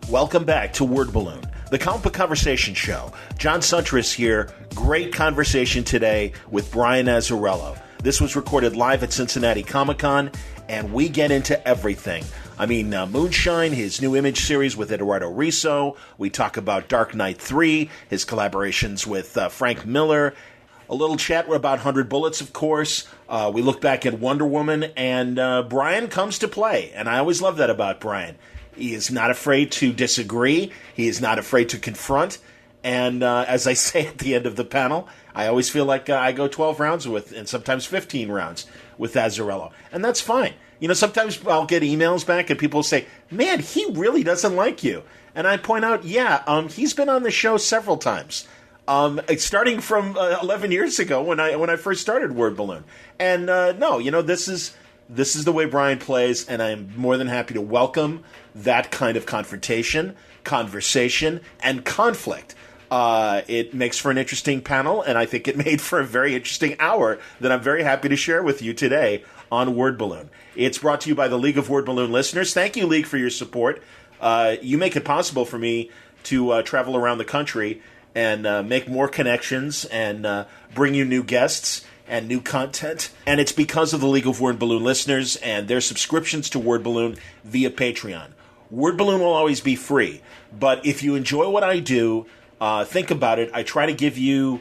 Welcome back to Word Balloon, the comic book conversation show. John Suntress here. Great conversation today with Brian Azzarello. This was recorded live at Cincinnati Comicon, and we get into everything. I mean, Moonshine, his new Image series with Eduardo Risso. We talk about Dark Knight 3, his collaborations with Frank Miller. A little chat about 100 Bullets, of course. We look back at Wonder Woman, and Brian comes to play. And I always love that about Brian. He is not afraid to disagree. He is not afraid to confront. And as I say at the end of the panel, I always feel like I go 12 rounds with, and sometimes 15 rounds with Azzarello. And that's fine. You know, sometimes I'll get emails back and people say, man, he really doesn't like you. And I point out, he's been on the show several times. Starting from 11 years ago when I first started Word Balloon. And this is the way Brian plays, and I'm more than happy to welcome that kind of confrontation, conversation, and conflict. It makes for an interesting panel, and I think it made for a very interesting hour that I'm very happy to share with you today on Word Balloon. It's brought to you by the League of Word Balloon listeners. Thank you, League, for your support. You make it possible for me to travel around the country and make more connections and bring you new guests and new content. And it's because of the League of Word Balloon listeners and their subscriptions to Word Balloon via Patreon. Word Balloon will always be free, but if you enjoy what I do, think about it. I try to give you,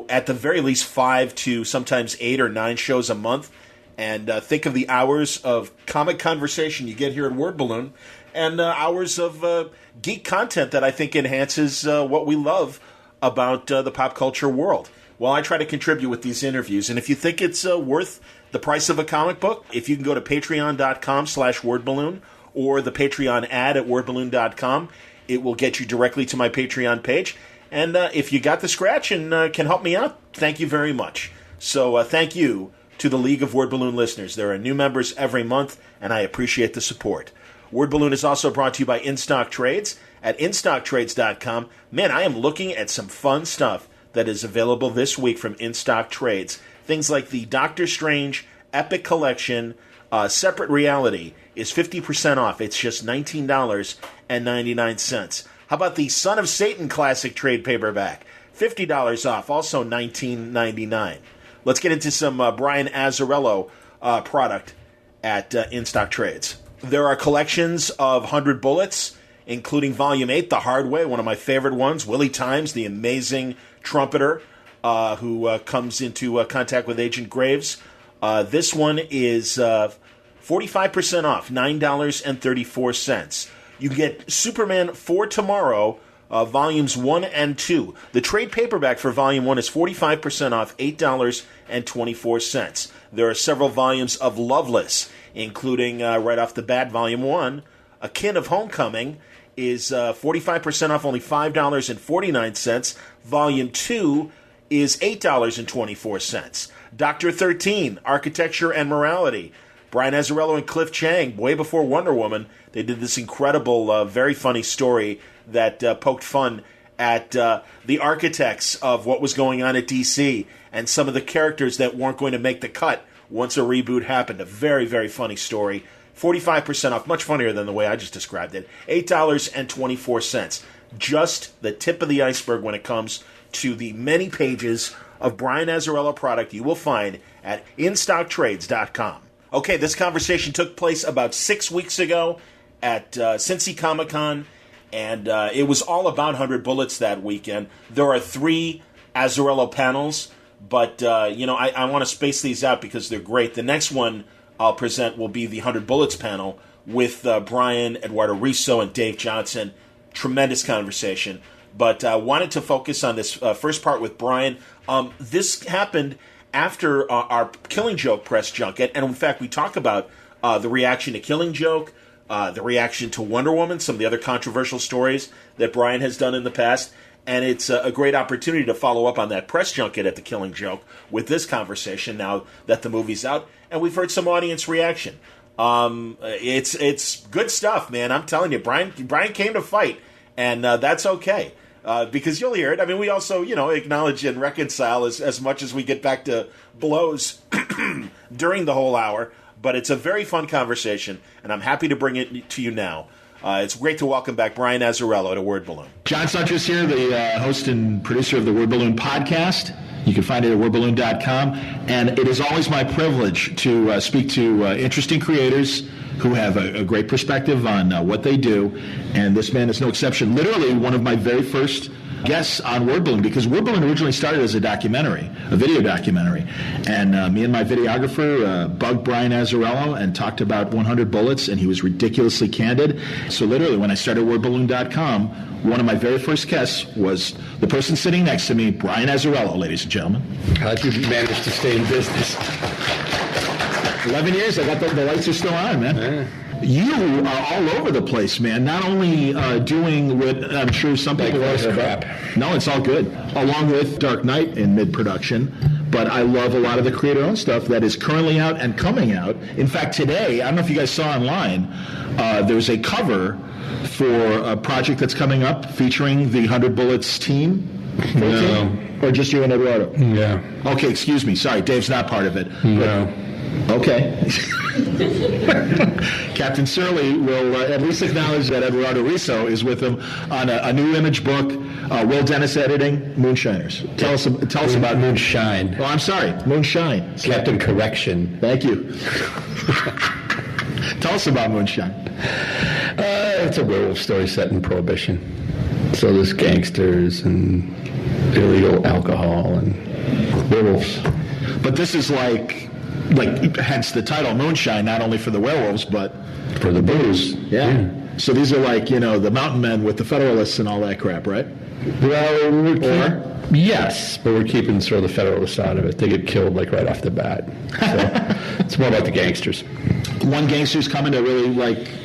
at the very least 5 to sometimes 8 or 9 shows a month. And think of the hours of comic conversation you get here at Word Balloon and hours of geek content that I think enhances what we love about the pop culture world. Well, I try to contribute with these interviews. And if you think it's worth the price of a comic book, if you can go to patreon.com/wordballoon or the Patreon ad at wordballoon.com, it will get you directly to my Patreon page. And if you got the scratch and can help me out, thank you very much. So thank you to the League of Word Balloon listeners. There are new members every month, and I appreciate the support. Word Balloon is also brought to you by InStock Trades at InStockTrades.com. Man, I am looking at some fun stuff that is available this week from InStock Trades. Things like the Doctor Strange Epic Collection Separate Reality is 50% off. It's just $19.99. How about the Son of Satan Classic Trade Paperback? $50 off, also $19.99. Let's get into some Brian Azzarello product at InStock Trades. There are collections of 100 Bullets, including Volume 8, The Hard Way, one of my favorite ones. Willie Times, the amazing trumpeter who comes into contact with Agent Graves. This one is 45% off, $9.34. You can get Superman for Tomorrow, Volumes 1 and 2. The trade paperback for Volume 1 is 45% off, $8.24. There are several volumes of Loveless, including, right off the bat, Volume 1, Akin of Homecoming, is 45% off, only $5.49. Volume 2 is $8.24. Dr. 13, Architecture and Morality. Brian Azzarello and Cliff Chiang, way before Wonder Woman, they did this incredible, very funny story that poked fun at the architects of what was going on at DC and some of the characters that weren't going to make the cut once a reboot happened. A very, very funny story. 45% off, much funnier than the way I just described it. $8.24. Just the tip of the iceberg when it comes to the many pages of Brian Azzarello product you will find at InStockTrades.com. Okay, this conversation took place about 6 weeks ago at Cincy Comicon, and it was all about 100 Bullets that weekend. There are 3 Azzarello panels, but I want to space these out because they're great. The next one I'll present will be the 100 Bullets panel with Brian, Eduardo Risso, and Dave Johnson. Tremendous conversation. But I wanted to focus on this first part with Brian. This happened after our Killing Joke press junket, and in fact, we talk about the reaction to Killing Joke, the reaction to Wonder Woman, some of the other controversial stories that Brian has done in the past, and it's a great opportunity to follow up on that press junket at the Killing Joke with this conversation now that the movie's out, and we've heard some audience reaction. It's good stuff, man. I'm telling you, Brian came to fight, and that's okay. Because you'll hear it. I mean, we also, acknowledge and reconcile as much as we get back to blows during the whole hour. But it's a very fun conversation, and I'm happy to bring it to you now. It's great to welcome back Brian Azzarello to Word Balloon. John Suntress here, the host and producer of the Word Balloon podcast. You can find it at wordballoon.com. And it is always my privilege to speak to interesting creators who have a great perspective on what they do. And this man is no exception. Literally one of my very first guests on Word Balloon, because Word Balloon originally started as a documentary, a video documentary. And me and my videographer bugged Brian Azzarello and talked about 100 Bullets, and he was ridiculously candid. So literally, when I started wordballoon.com, one of my very first guests was the person sitting next to me, Brian Azzarello, ladies and gentlemen. How'd you manage to stay in business? 11 years. I got the lights are still on, man. Yeah. You are all over the place, man. Not only doing what I'm sure some people Like are crap. No, it's all good. Along with Dark Knight in mid-production. But I love a lot of the creator-owned stuff that is currently out and coming out. In fact, today, I don't know if you guys saw online, there's a cover for a project that's coming up featuring the 100 Bullets team. No. Or just you and Eduardo? Yeah. Okay, excuse me. Sorry, Dave's not part of it. No. Okay. Captain Surly will at least acknowledge that Eduardo Risso is with him on a new image book, Will Dennis editing, Moonshiners. Tell us about Moonshine. Oh, I'm sorry, Moonshine. Captain Correction. Thank you. Tell us about Moonshine. It's a werewolf story set in Prohibition. So there's gangsters and illegal alcohol and werewolves. But this is like hence the title Moonshine, not only for the werewolves, but For the booze. yeah. So these are like, the mountain men with the Federalists and all that crap, right? Well, yes, but we're keeping sort of the Federalists out of it. They get killed right off the bat. So it's more about the gangsters. One gangster's coming to really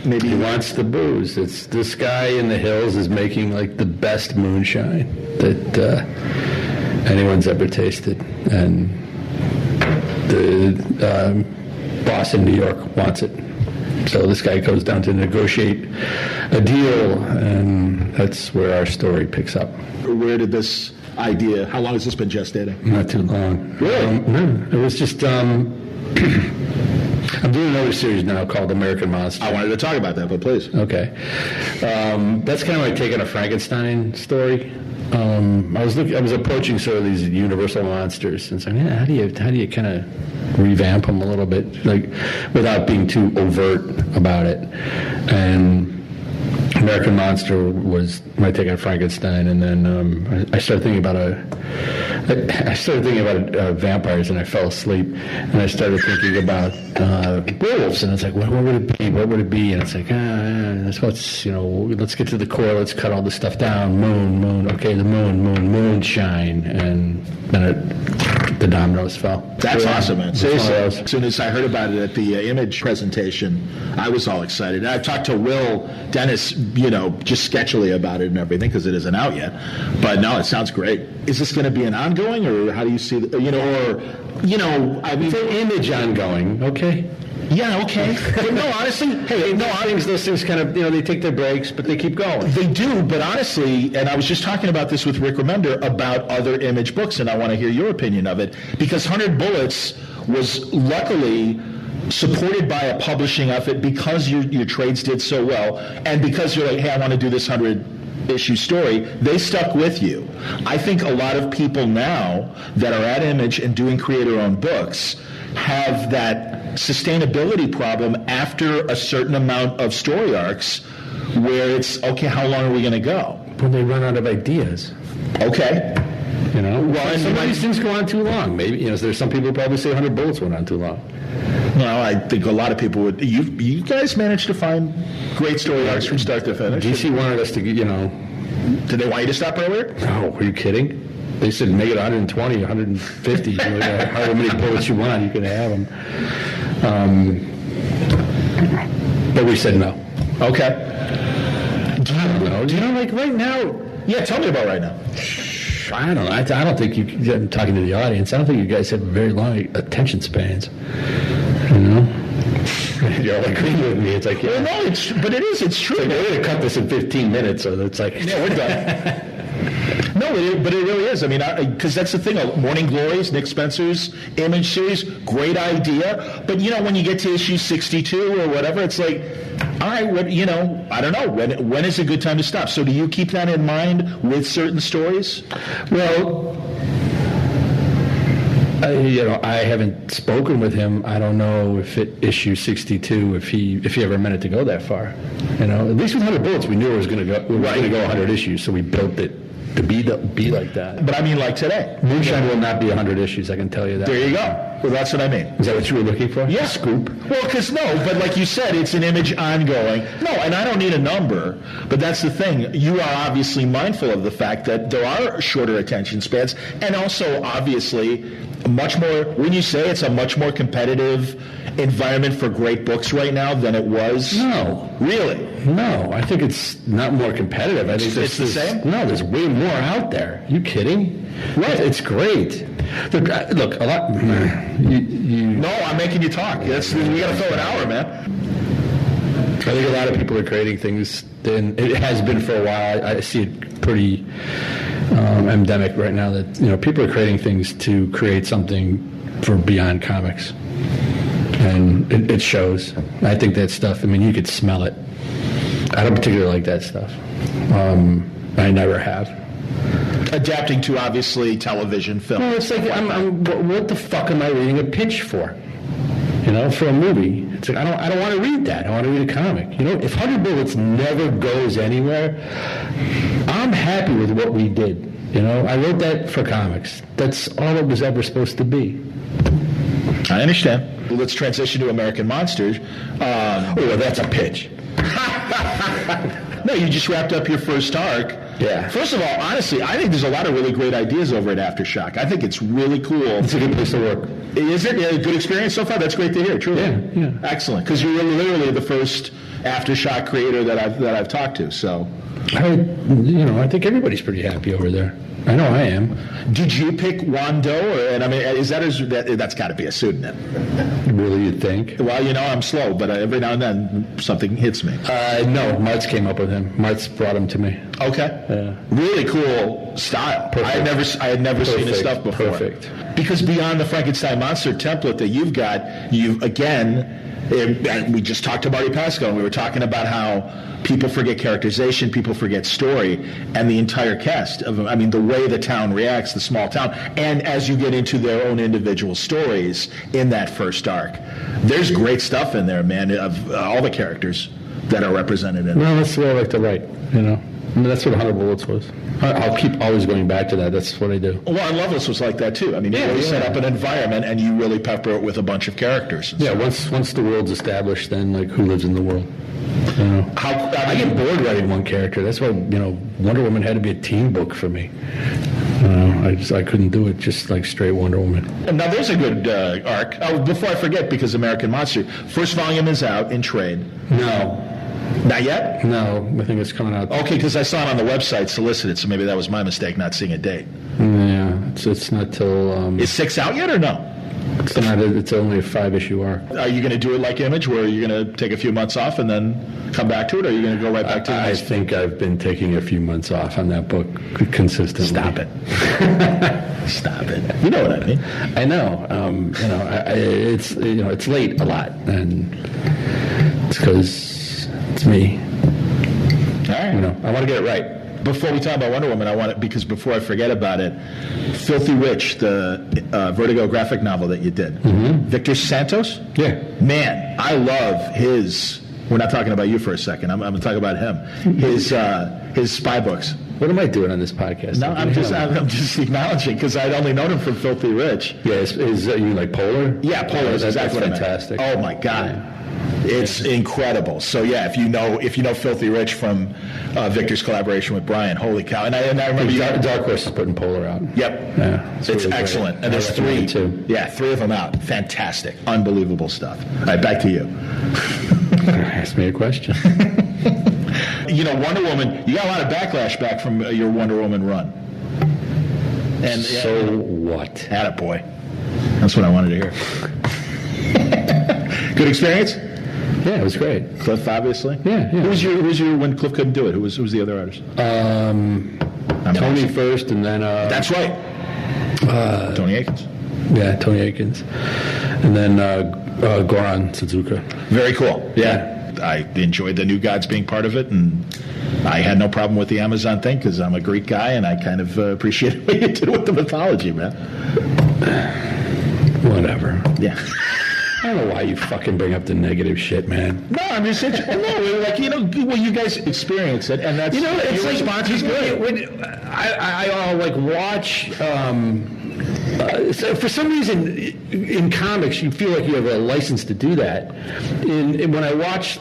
maybe He wants the booze. It's this guy in the hills is making the best moonshine that anyone's ever tasted, and the boss in New York wants it. So this guy goes down to negotiate a deal, and that's where our story picks up. Where did this idea, how long has this been gestating? Not too long. Really? No, it was just, I'm doing another series now called American Monster. I wanted to talk about that, but please. Okay. That's kind of like taking a Frankenstein story. I was approaching sort of these universal monsters and saying, how do you kind of revamp them a little bit, without being too overt about it. And American Monster was my take on Frankenstein, and then I started thinking about vampires, and I fell asleep, and I started thinking about werewolves, and it's like, what would it be? What would it be? And it's like, let's get to the core. Let's cut all this stuff down. Moon. Okay, the moonshine, and then the dominoes fell. That's awesome, man. Seriously. As As soon as I heard about it at the image presentation, I was all excited. And I've talked to Will Dennis, just sketchily about it and everything, because it isn't out yet. But no, it sounds great. Is this going to be an ongoing, or how do you see, it's an image ongoing, okay? Yeah, okay. But no, honestly, those things kind of, they take their breaks, but they keep going. They do, but honestly, and I was just talking about this with Rick Remender about other image books, and I want to hear your opinion of it, because 100 Bullets was luckily supported by a publishing outfit because your trades did so well, and because you're like, hey, I want to do this 100-issue story, they stuck with you. I think a lot of people now that are at Image and doing creator-owned books have that sustainability problem after a certain amount of story arcs where it's, okay, how long are we going to go? When they run out of ideas. Okay. Well, and some of these things go on too long. Maybe, there's some people who probably say 100 Bullets went on too long. No, I think a lot of people would. You guys managed to find great story arcs from start to finish. DC wanted us to, Did they want you to stop earlier? No, are you kidding? They said make it 120, 150. However many bullets you want, you can have them. But we said no. Okay. I don't know. Right now? Yeah, tell me about right now. I don't know. I don't think I'm talking to the audience. I don't think you guys have very long attention spans. You're all agreeing with me. It's like, Well, no, it's true. We're going to cut this in 15 minutes, so it's like, yeah, we're done. No, but it really is. I mean, because that's the thing. Morning Glories, Nick Spencer's Image series, great idea. But, when you get to issue 62 or whatever, it's like, all right, I don't know. When is a good time to stop? So do you keep that in mind with certain stories? Well, I haven't spoken with him. I don't know if at issue 62, if he ever meant it to go that far. At least with 100 Bullets, we knew it was going to go. We were going to go 100 issues, so we built it to be like that. But I mean, like today, Moonshine will not be 100 issues. I can tell you that. There you go. Well, that's what I mean. Is that what you were looking for? Yeah. Scoop. Well, because but like you said, it's an Image ongoing. No, and I don't need a number, but that's the thing. You are obviously mindful of the fact that there are shorter attention spans, and also obviously much more. When you say it's a much more competitive environment for great books right now than it was. No, really. No, I think it's not more competitive. I think it's the same. No, there's way more out there. You kidding? Right. It's great. Look, a lot. No, I'm making you talk. We got to fill an hour, man. I think a lot of people are creating things, and it has been for a while. I see it pretty endemic right now that people are creating things to create something for beyond comics, and it shows. I think that stuff. I mean, you could smell it. I don't particularly like that stuff. I never have. Adapting to obviously television, film. No, it's like what the fuck am I reading a pitch for? For a movie. It's like I don't want to read that. I want to read a comic. If 100 Bullets never goes anywhere, I'm happy with what we did. I wrote that for comics. That's all it was ever supposed to be. I understand. Well, let's transition to American Monsters. Well, that's a pitch. No, you just wrapped up your first arc. Yeah. First of all, honestly, I think there's a lot of really great ideas over at Aftershock. I think it's really cool. It's a good place to work. Is it a good experience so far? That's great to hear, truly. Yeah. Excellent. Because you're literally the first Aftershock creator that I've talked to. So, I think everybody's pretty happy over there. I know I am. Did you pick Juan Doe? That's got to be a pseudonym. Really, you think? Well, I'm slow, but every now and then something hits me. No, Martz came up with him. Martz brought him to me. Okay. Yeah. Really cool style. Perfect. I had never seen his stuff before. Perfect. Because beyond the Frankenstein monster template that you've got, we just talked to Marty Pasco, and we were talking about how people forget characterization, people forget story, and the entire cast of the way the town reacts, the small town, and as you get into their own individual stories in that first arc, there's great stuff in there, man, of all the characters that are represented in it. Well, that's what I like to write, that's what 100 Bullets was. I'll keep always going back to that. That's what I do. Well, and Loveless was like that, too. You really set up an environment, and you really pepper it with a bunch of characters. Yeah, once the world's established, then, who lives in the world? I get bored writing one character. That's why, Wonder Woman had to be a team book for me. I couldn't do it just straight Wonder Woman. And now there's a good arc. Oh, before I forget, because American Monster, first volume is out in trade. No. Not yet? No, I think it's coming out. Okay, because I saw it on the website solicited, so maybe that was my mistake not seeing a date. Yeah, it's not till... Is 6 out yet or no? It's only a 5-issue arc. Are you going to do it like Image, where you're going to take a few months off and then come back to it, or are you going to go right back to it? I think I've been taking a few months off on that book consistently. Stop it. Stop it. You know what I mean. I know. It's late a lot, and it's because it's me. All right. I want to get it right. Before we talk about Wonder Woman, because before I forget about it, Filthy Rich, the Vertigo graphic novel that you did, Victor Santos? Yeah. Man, I love his, we're not talking about you for a second, I'm going to talk about him, his spy books. What am I doing on this podcast? No, I'm just acknowledging, because I'd only known him from Filthy Rich. Yeah, is you mean like Polar? Yeah, Polar is exactly what I meant. Fantastic. Oh my God. Yeah. It's incredible. So yeah, if you know Filthy Rich from Victor's collaboration with Brian, holy cow! And I remember Dark Horse is putting Polar out. Yep, yeah, it's really excellent. Great. And there's 3 too. Yeah, 3 of them out. Fantastic, unbelievable stuff. All right, back to you. Ask me a question. Wonder Woman. You got a lot of backlash back from your Wonder Woman run. And so what? Attaboy. That's what I wanted to hear. Good experience? Yeah, it was great. Cliff, obviously. Yeah. Who was your when Cliff couldn't do it? Who was the other artist? Tony first, and then that's right. Tony Akins. Yeah, Tony Akins, and then Goran Suzuka. Very cool. Yeah. I enjoyed the New Gods being part of it, and I had no problem with the Amazon thing because I'm a Greek guy, and I kind of appreciated what you did with the mythology, man. Whatever. Yeah. I don't know why you fucking bring up the negative shit, man. No, I'm just saying, well, you guys experience it, and that's, it's your like, response is good. When I watch, so for some reason, in comics, you feel like you have a license to do that. And when I watch,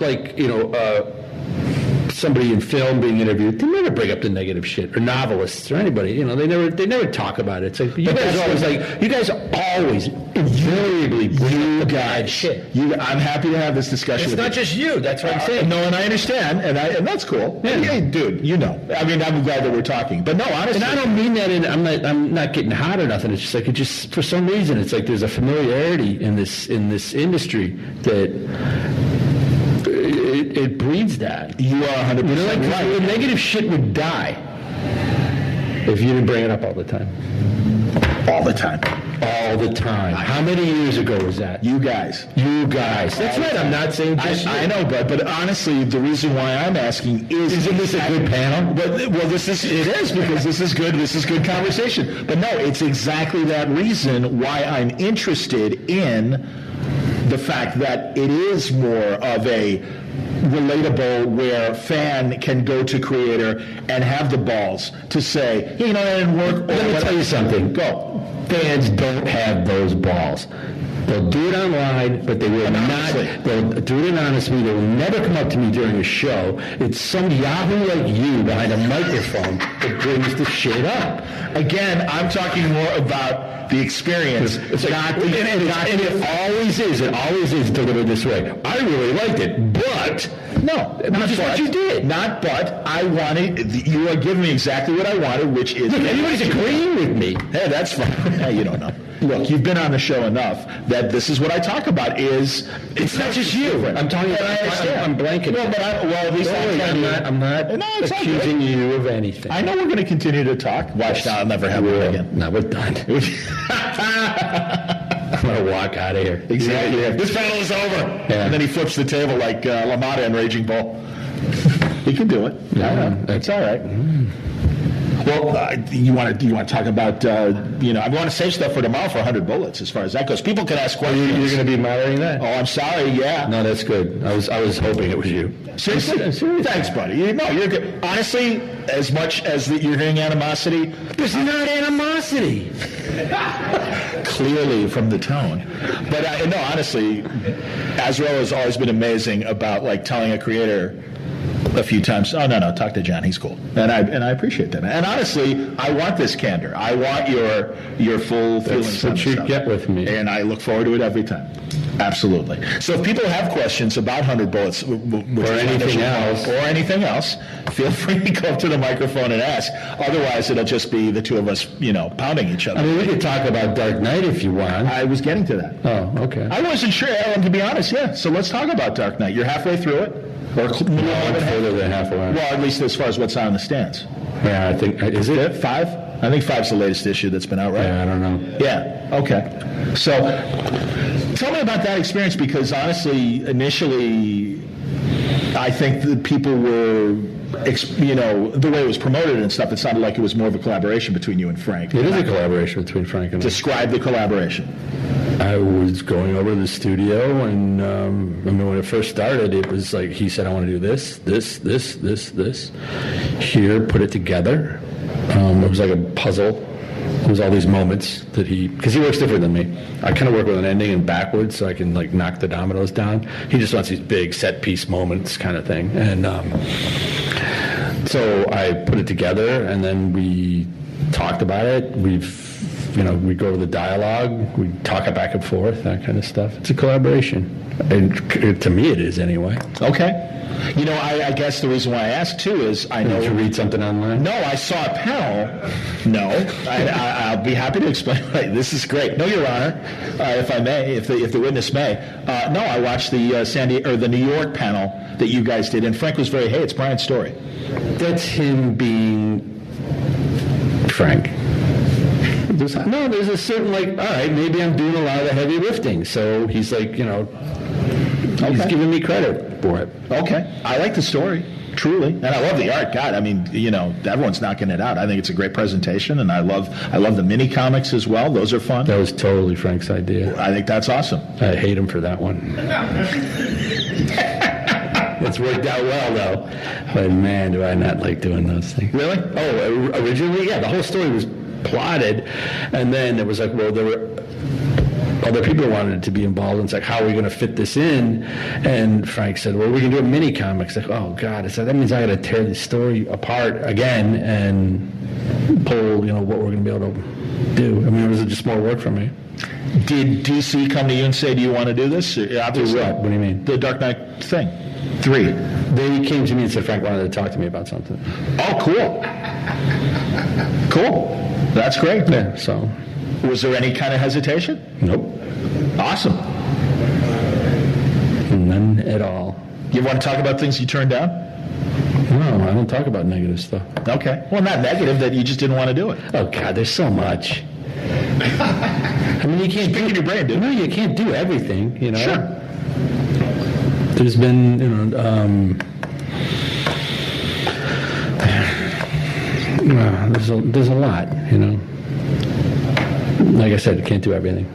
somebody in film being interviewed, they never bring up the negative shit, or novelists, or anybody. They never talk about it. It's like you guys always invariably bring up the bad shit. I'm happy to have this discussion. It's not just you. That's what I'm saying. No, and I understand, and that's cool. Yeah. Hey, dude, I mean, I'm glad that we're talking, but no, honestly, and I don't mean that. I'm not getting hot or nothing. It's just like for some reason, it's like there's a familiarity in this industry that. It breeds that. You are 100% right. Negative shit would die if you didn't bring it up all the time. All the time. All the time. How many years ago was that? You guys. That's right. I'm not saying just I know, but honestly, the reason why I'm asking is... Isn't this a good panel? Well, it is, because this is good. This is good conversation. But no, it's exactly that reason why I'm interested in the fact that it is more of a relatable, where fan can go to creator and have the balls to say, hey, that didn't work. Let me tell you something. Go. Fans don't have those balls. They'll do it online, but they will not. They'll do it anonymously. They will never come up to me during a show. It's some yahoo like you behind a microphone that brings the shit up. Again, I'm talking more about the experience. It's like, and it always is. It always is delivered this way. I really liked it, but no, which is what you did. Not but. I wanted. You are giving me exactly what I wanted, which is. Look, everybody's agreeing with me. Hey, that's fine. Hey, you don't know. Look, you've been on the show enough that this is what I talk about. It's not just you. I'm talking about. I'm blanking. No, but at least I'm not accusing you of anything. I know we're going to continue to talk. Watch now, I'll never have it again. No, we're done. I'm going to walk out of here. Exactly. Yeah. This panel is over. Yeah. And then he flips the table like LaMotta in Raging Bull. He can do it. Yeah, that's all right. Well, you want to talk about, I want to save stuff for tomorrow for 100 bullets as far as that goes. People can ask questions. You're going to be moderating that? Oh, I'm sorry, yeah. No, that's good. I was hoping it was you. Seriously? Thanks, buddy. You're good. Honestly, as much as you're hearing animosity. There's not animosity. Clearly from the tone. But no, honestly, Azzarello has always been amazing about telling a creator a few times, oh, no, talk to John, he's cool. And I appreciate that, man. And honestly, I want this candor. I want your full feelings on what you stuff. Get with me. And I look forward to it every time. Absolutely. So if people have questions about 100 Bullets, or anything else, feel free to go up to the microphone and ask. Otherwise, it'll just be the two of us, pounding each other. I mean, we could talk about Dark Knight if you want. I was getting to that. Oh, okay. I wasn't sure, Alan, to be honest, yeah. So let's talk about Dark Knight. You're halfway through it. Or further than halfway. Well, at least as far as what's on the stands. Yeah, I think, is it 5? I think 5's the latest issue that's been out, right? Yeah, I don't know. Yeah, okay. So, tell me about that experience, because honestly, initially, I think that people were, the way it was promoted and stuff, it sounded like it was more of a collaboration between you and Frank. It is a collaboration between Frank and I. Describe the collaboration. I was going over to the studio, and when it first started, it was like he said, I want to do this. Here, put it together. It was like a puzzle. It was all these moments that because he works different than me. I kind of work with an ending and backwards, so I can knock the dominoes down. He just wants these big set piece moments kind of thing. And so I put it together, and then we talked about it. We go to the dialogue, we talk it back and forth, that kind of stuff. It's a collaboration. And to me it is anyway. Okay. I guess the reason why I asked, too, is I know... Did you read something online? No, I saw a panel. No. I'll be happy to explain. This is great. No, Your Honor, if I may, if the witness may. No, I watched the New York panel that you guys did, and Frank was very, hey, it's Brian's story. That's him being Frank. There's a certain, all right, maybe I'm doing a lot of the heavy lifting. So he's like, he's giving me credit for it. Okay. I like the story, truly. And I love the art. God, I mean, everyone's knocking it out. I think it's a great presentation, and I love the mini comics as well. Those are fun. That was totally Frank's idea. I think that's awesome. I hate him for that one. It's worked out well, though. But, man, do I not like doing those things. Really? Oh, originally, yeah. The whole story was plotted, and then it was like, well, there were other people who wanted to be involved, and it's like, how are we going to fit this in? And Frank said, well, we can do a mini comic. It's like, oh, God. I said, that means I got to tear the story apart again and pull, what we're going to be able to do. I mean, it was just more work for me. Did DC come to you and say, do you want to do this? Do what? What do you mean? The Dark Knight thing. 3. They came to me and said Frank wanted to talk to me about something. Oh, cool. Cool. That's great. Yeah, so. Was there any kind of hesitation? Nope. Awesome. None at all. You want to talk about things you turned down? No, I don't talk about negative stuff. Okay. Well, not negative, that you just didn't want to do it. Oh, God, there's so much. I mean, you can't pick your brain, dude. No, you can't do everything, Sure. There's been, there's a lot, Like I said, you can't do everything.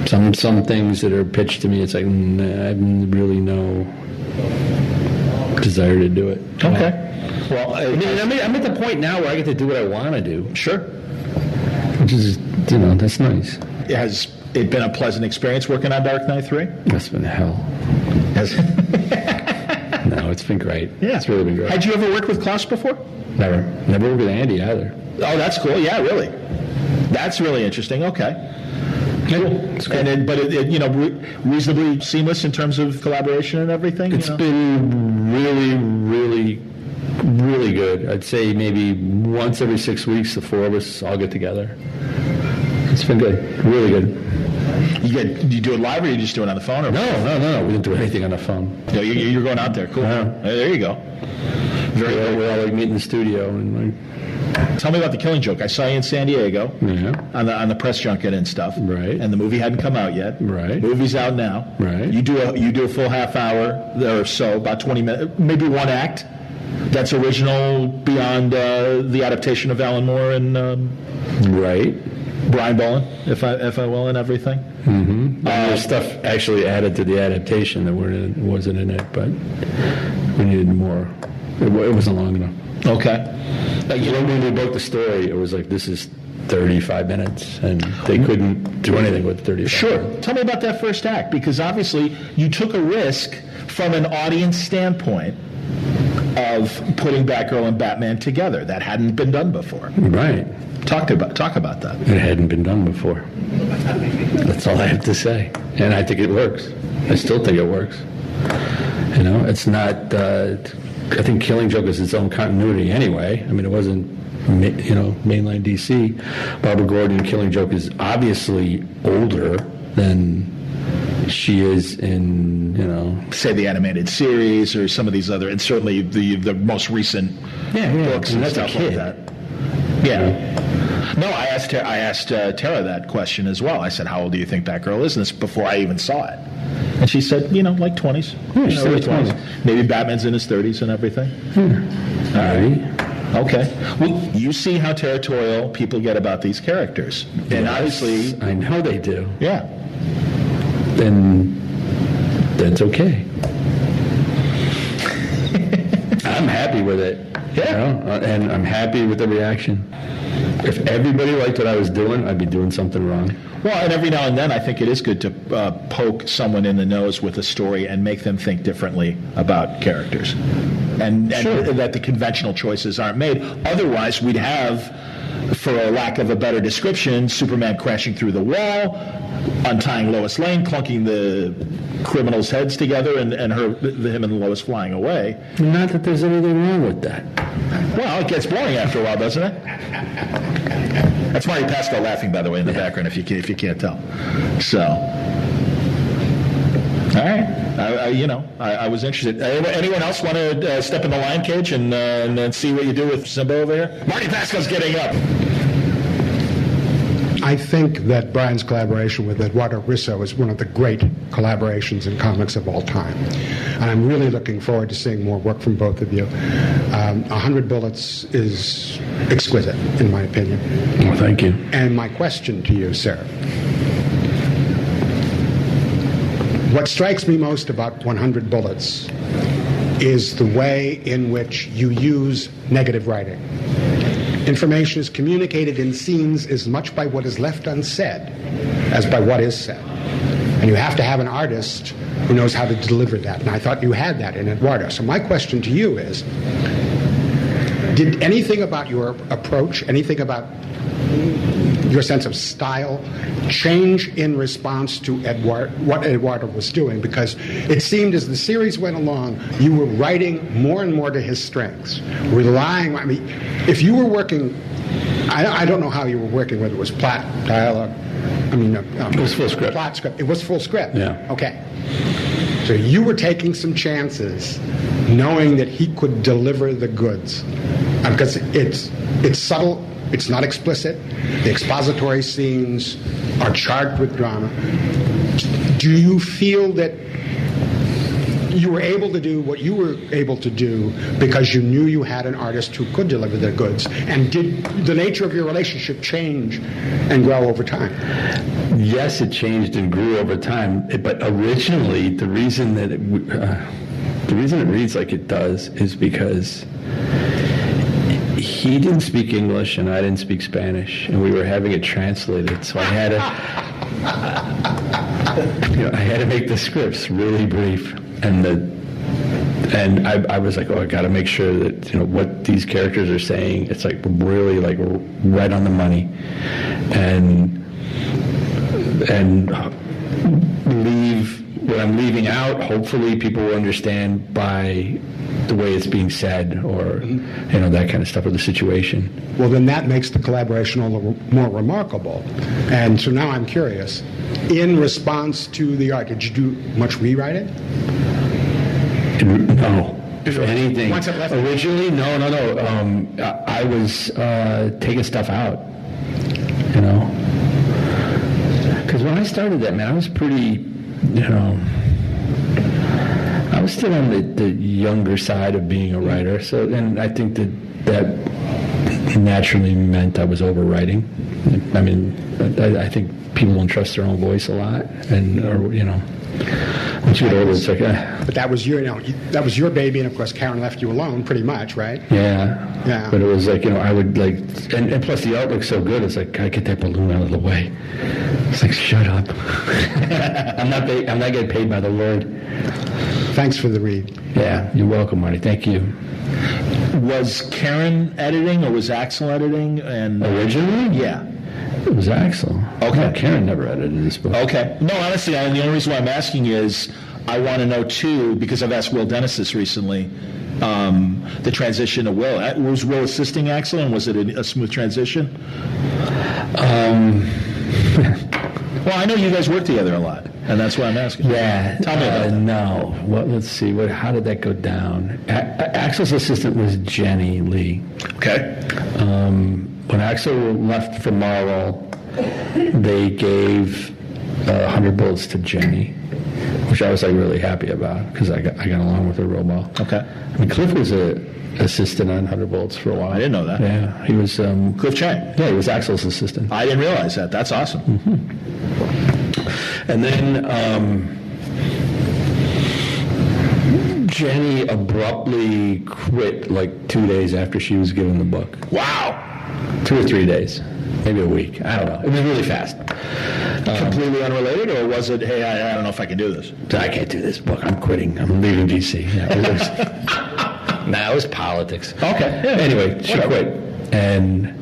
Some things that are pitched to me, it's like, I have really no desire to do it. Okay. Well, I'm at the point now where I get to do what I want to do. Sure. Which is, that's nice. Has it been a pleasant experience working on Dark Knight 3? That's been hell. No, it's been great. Yeah. It's really been great. Had you ever worked with Klaus before? Never. Never worked with Andy either. Oh, that's cool. Yeah, really. That's really interesting. Okay. Cool. And but reasonably seamless in terms of collaboration and everything? It's been really, really, really good. I'd say maybe once every 6 weeks, the 4 of us all get together. It's been good. Really good. You do it live, or you just do it on the phone? Or No. We didn't do anything on the phone. No, you're going out there. Cool. There you go. We're all meet in the studio and Tell me about The Killing Joke. I saw you in San Diego on the press junket and stuff. Right. And the movie hadn't come out yet. Right. Movie's out now. Right. You do a full half hour or so, about 20 minutes, maybe one act. That's original beyond the adaptation of Alan Moore and right. Brian Boland, if I will, and everything. Mm-hmm. There's stuff actually added to the adaptation that wasn't in it, but we needed more. It wasn't long enough. Okay. When we broke the story, it was like, this is 35 minutes, and they couldn't do anything with 35 Sure. minutes. Tell me about that first act, because obviously you took a risk from an audience standpoint of putting Batgirl and Batman together. That hadn't been done before. Right. Talk about that. It hadn't been done before. That's all I have to say. And I think it works. I still think it works. It's not... I think Killing Joke is its own continuity anyway. I mean, it wasn't, mainline DC. Barbara Gordon, Killing Joke is obviously older than she is in, say the animated series or some of these other, and certainly the most recent books and stuff like that. Yeah. No, I asked Tara that question as well. I said, how old do you think Batgirl is? And this before I even saw it. And she said, like 20s. Early 20s. Maybe Batman's in his 30s and everything. All right. Okay. Well, you see how territorial people get about these characters. And obviously... I know they do. Yeah. Then that's okay. I'm happy with it. Yeah. And I'm happy with the reaction. If everybody liked what I was doing, I'd be doing something wrong. Well, and every now and then I think it is good to poke someone in the nose with a story and make them think differently about characters. And Sure. that the conventional choices aren't made. Otherwise, we'd have for a lack of a better description, Superman crashing through the wall, untying Lois Lane, clunking the criminals' heads together, and him and Lois flying away. Not that there's anything wrong with that. Well, it gets boring after a while, doesn't it? That's Marty Pascal laughing, by the way, in the background, if you can't tell. So, all right. I was interested. Anyone else want to step in the lion cage and see what you do with Simba over here? Marty Pascal's getting up. I think that Brian's collaboration with Eduardo Risso is one of the great collaborations in comics of all time. And I'm really looking forward to seeing more work from both of you. 100 Bullets is exquisite, in my opinion. Well, thank you. And my question to you, sir. What strikes me most about 100 Bullets is the way in which you use negative writing. Information is communicated in scenes as much by what is left unsaid as by what is said. And you have to have an artist who knows how to deliver that. And I thought you had that in Eduardo. So my question to you is, did anything about your approach, anything about your sense of style, change in response to what Eduardo was doing? Because it seemed as the series went along, you were writing more and more to his strengths, relying, I mean, if you were working, I don't know how you were working, whether it was plot, dialogue, it was full script. Plot script. It was full script. Yeah. Okay. So you were taking some chances, knowing that he could deliver the goods. Because it's subtle, it's not explicit. The expository scenes are charged with drama. Do you feel that you were able to do what you were able to do because you knew you had an artist who could deliver the goods? And did the nature of your relationship change and grow over time? Yes, it changed and grew over time. But originally, the reason it reads like it does is because he didn't speak English and I didn't speak Spanish, and we were having it translated. So I had to make the scripts really brief, and I was like, I got to make sure that what these characters are saying, it's like really like right on the money, and leave what I'm leaving out. Hopefully, people will understand by the way it's being said, or that kind of stuff, or the situation. Well, then that makes the collaboration all the more remarkable. And so now I'm curious. In response to the art, did you do much rewriting? No. If anything, originally, no. I was taking stuff out. Because when I started that, man, I was pretty, I was still on the younger side of being a writer. So, and I think that naturally meant I was overwriting. I mean, I think people don't trust their own voice a lot, once you get older, it's like. But that was your baby, and of course, Karen left you alone, pretty much, right? Yeah. But it was like I would like, and plus the art looks so good. It's like, gotta get that balloon out of the way. It's like, shut up. I'm not getting paid by the Lord. Thanks for the read. Yeah, you're welcome, Marty. Thank you. Was Karen editing or was Axel editing? And originally, yeah, it was Axel. Okay, no, Karen never edited this book. Okay, no, honestly, the only reason why I'm asking is I want to know too, because I've asked Will Dennis this recently. The transition to Will. Was Will assisting Axel, and was it a smooth transition? Well, I know you guys work together a lot, and that's why I'm asking. Yeah. Tell me about that. No. Well, let's see. How did that go down? Axel's assistant was Jenny Lee. Okay. When Axel left for Marvel, they gave 100 Bullets to Jenny, which I was like really happy about because I got along with her real well. Okay. I mean, Cliff was a assistant on 100 Bullets for a while. I didn't know that. Yeah, he was Cliff Chang. Yeah, he was Axel's assistant. I didn't realize that. That's awesome. Mm-hmm. And then Jenny abruptly quit like 2 days after she was given the book. Wow. 2 or 3 days, maybe a week. I don't know. It was really fast. Completely unrelated, or was it, hey, I don't know if I can do this? I can't do this book. I'm quitting. I'm leaving DC. It was politics. Okay. Yeah, anyway, she quit. And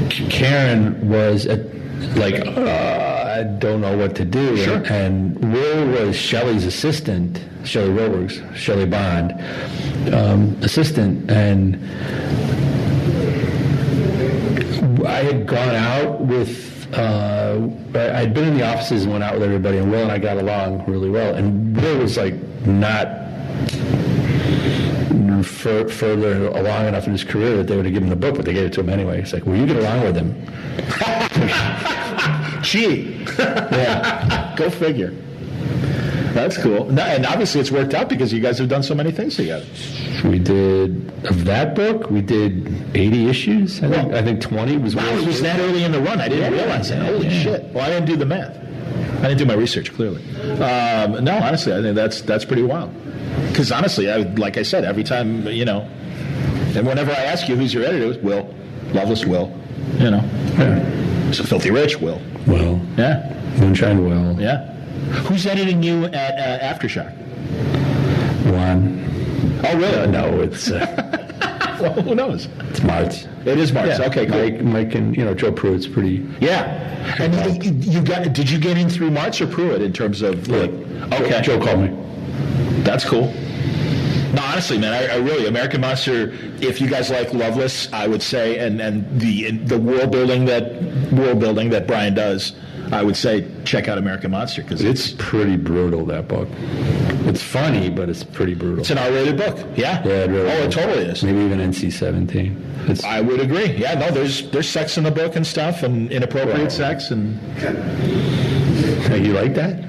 Karen was I don't know what to do. Sure. And Will was Shelley's assistant, Shelley Roberts, Shelley Bond, assistant. And I had gone out with, I'd been in the offices and went out with everybody, and Will and I got along really well. And Will was not further along enough in his career that they would have given him the book, but they gave it to him anyway. It's like, well, you get along with him. Gee. Yeah. Go figure. That's cool. And obviously it's worked out because you guys have done so many things together. We did, of that book, we did 80 issues. I think 20 was... Wow, it was that early in the run. I didn't realize that. Holy shit. Well, I didn't do the math. I didn't do my research, clearly. No, honestly, I think that's pretty wild. Because honestly, like I said, every time, and whenever I ask you who's your editor, it's Will. Loveless Will. Yeah. So Filthy Rich Will. Will. Yeah. Moonshine Will. Yeah. Who's editing you at Aftershock? Juan. Oh, really? No, it's... well, who knows? It's Martz. It is Martz. Yeah. Okay, cool. Mike and, Joe Pruitt's pretty... Yeah. And did you get in through Martz or Pruitt in terms of... Okay. Joe called me. That's cool. No, honestly, man, I really, American Monster, if you guys like Loveless, I would say, and the world building that Brian does, I would say check out American Monster, because it's pretty brutal, that book. It's funny, but it's pretty brutal. It's an R-rated book. Yeah. Yeah, it really it totally is. Maybe even NC-17. I would agree. Yeah, no, there's sex in the book and stuff, and inappropriate sex, and you like that?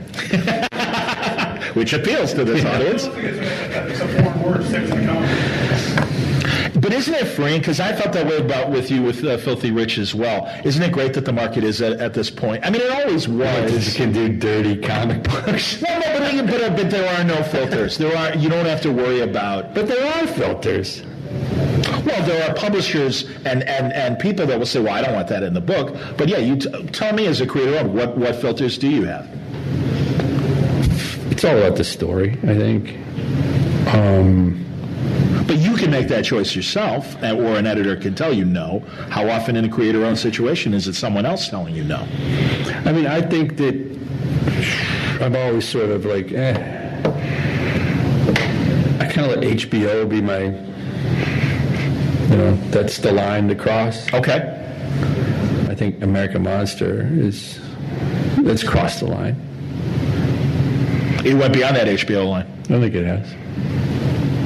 Which appeals to this audience. It's a foreign word, sex in comics. But isn't it freeing? Because I felt that way about with Filthy Rich as well. Isn't it great that the market is at this point? I mean, it always was. You can do dirty comic books. No, but there are no filters. You don't have to worry about. But there are filters. Well, there are publishers and people that will say, well, I don't want that in the book. But yeah, you tell me as a creator, what filters do you have? It's all about the story, I think. But you can make that choice yourself, or an editor can tell you no. How often in a creator-owned situation is it someone else telling you no? I mean, I think that I'm always sort of like, I kind of let HBO be my, that's the line to cross. Okay. I think American Monster it's crossed the line. It went beyond that HBO line. I think it has.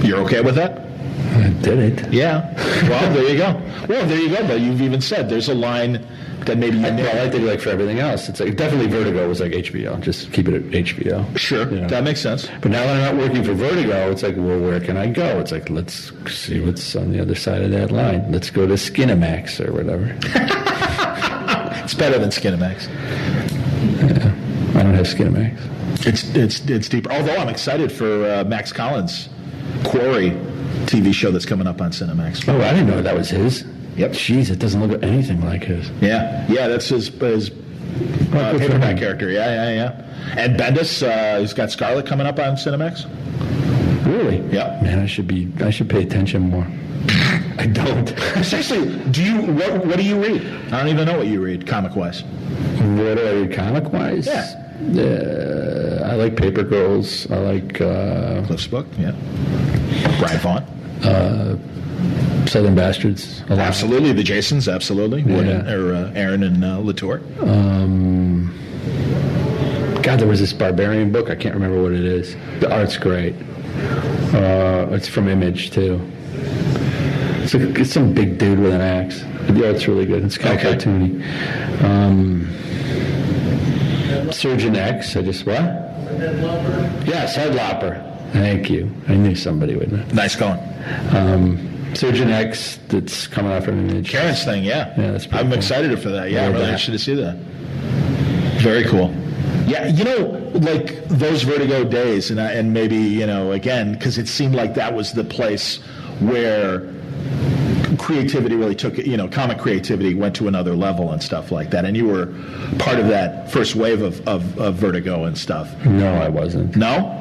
You're okay with that? I did it. Yeah. Well, there you go. Well, there you go. But you've even said there's a line that maybe you know. Well, I think like for everything else, it's like definitely Vertigo was like HBO. Just keep it at HBO. Sure. That makes sense. But now that I'm not working for Vertigo, it's like, well, where can I go? It's like, let's see what's on the other side of that line. Let's go to Skinamax or whatever. It's better than Skinamax. Yeah. I don't have Skinamax. It's deeper. Although I'm excited for Max Collins' Quarry TV show that's coming up on Cinemax. Oh, I didn't know that was his. Yep. Jeez, it doesn't look anything like his. Yeah, that's his paperback character. Yeah. And Bendis, he's got Scarlet coming up on Cinemax. Really? Yeah. Man, I should pay attention more. I don't. Seriously, what do you read? I don't even know what you read, comic-wise. What do I read comic-wise? Yeah. I like Paper Girls. I like... Cliff's book, yeah. Brian Vaughan. Southern Bastards. Absolutely. The Jasons, absolutely. Yeah. Aaron and Latour. God, there was this Barbarian book. I can't remember what it is. The art's great. It's from Image, too. It's some big dude with an axe. The art's really good. It's kind of cartoony. Surgeon X. What? Yes, Headlopper. Thank you. I knew somebody would know. Nice going. Surgeon X that's coming out from Image. Karen's thing, yeah. That's pretty I'm cool. excited for that. Yeah, I'm really interested to see that. Very cool. Yeah, like those Vertigo days, and maybe, again, because it seemed like that was the place where creativity really took, comic creativity went to another level and stuff like that. And you were part of that first wave of Vertigo and stuff. No, I wasn't. No?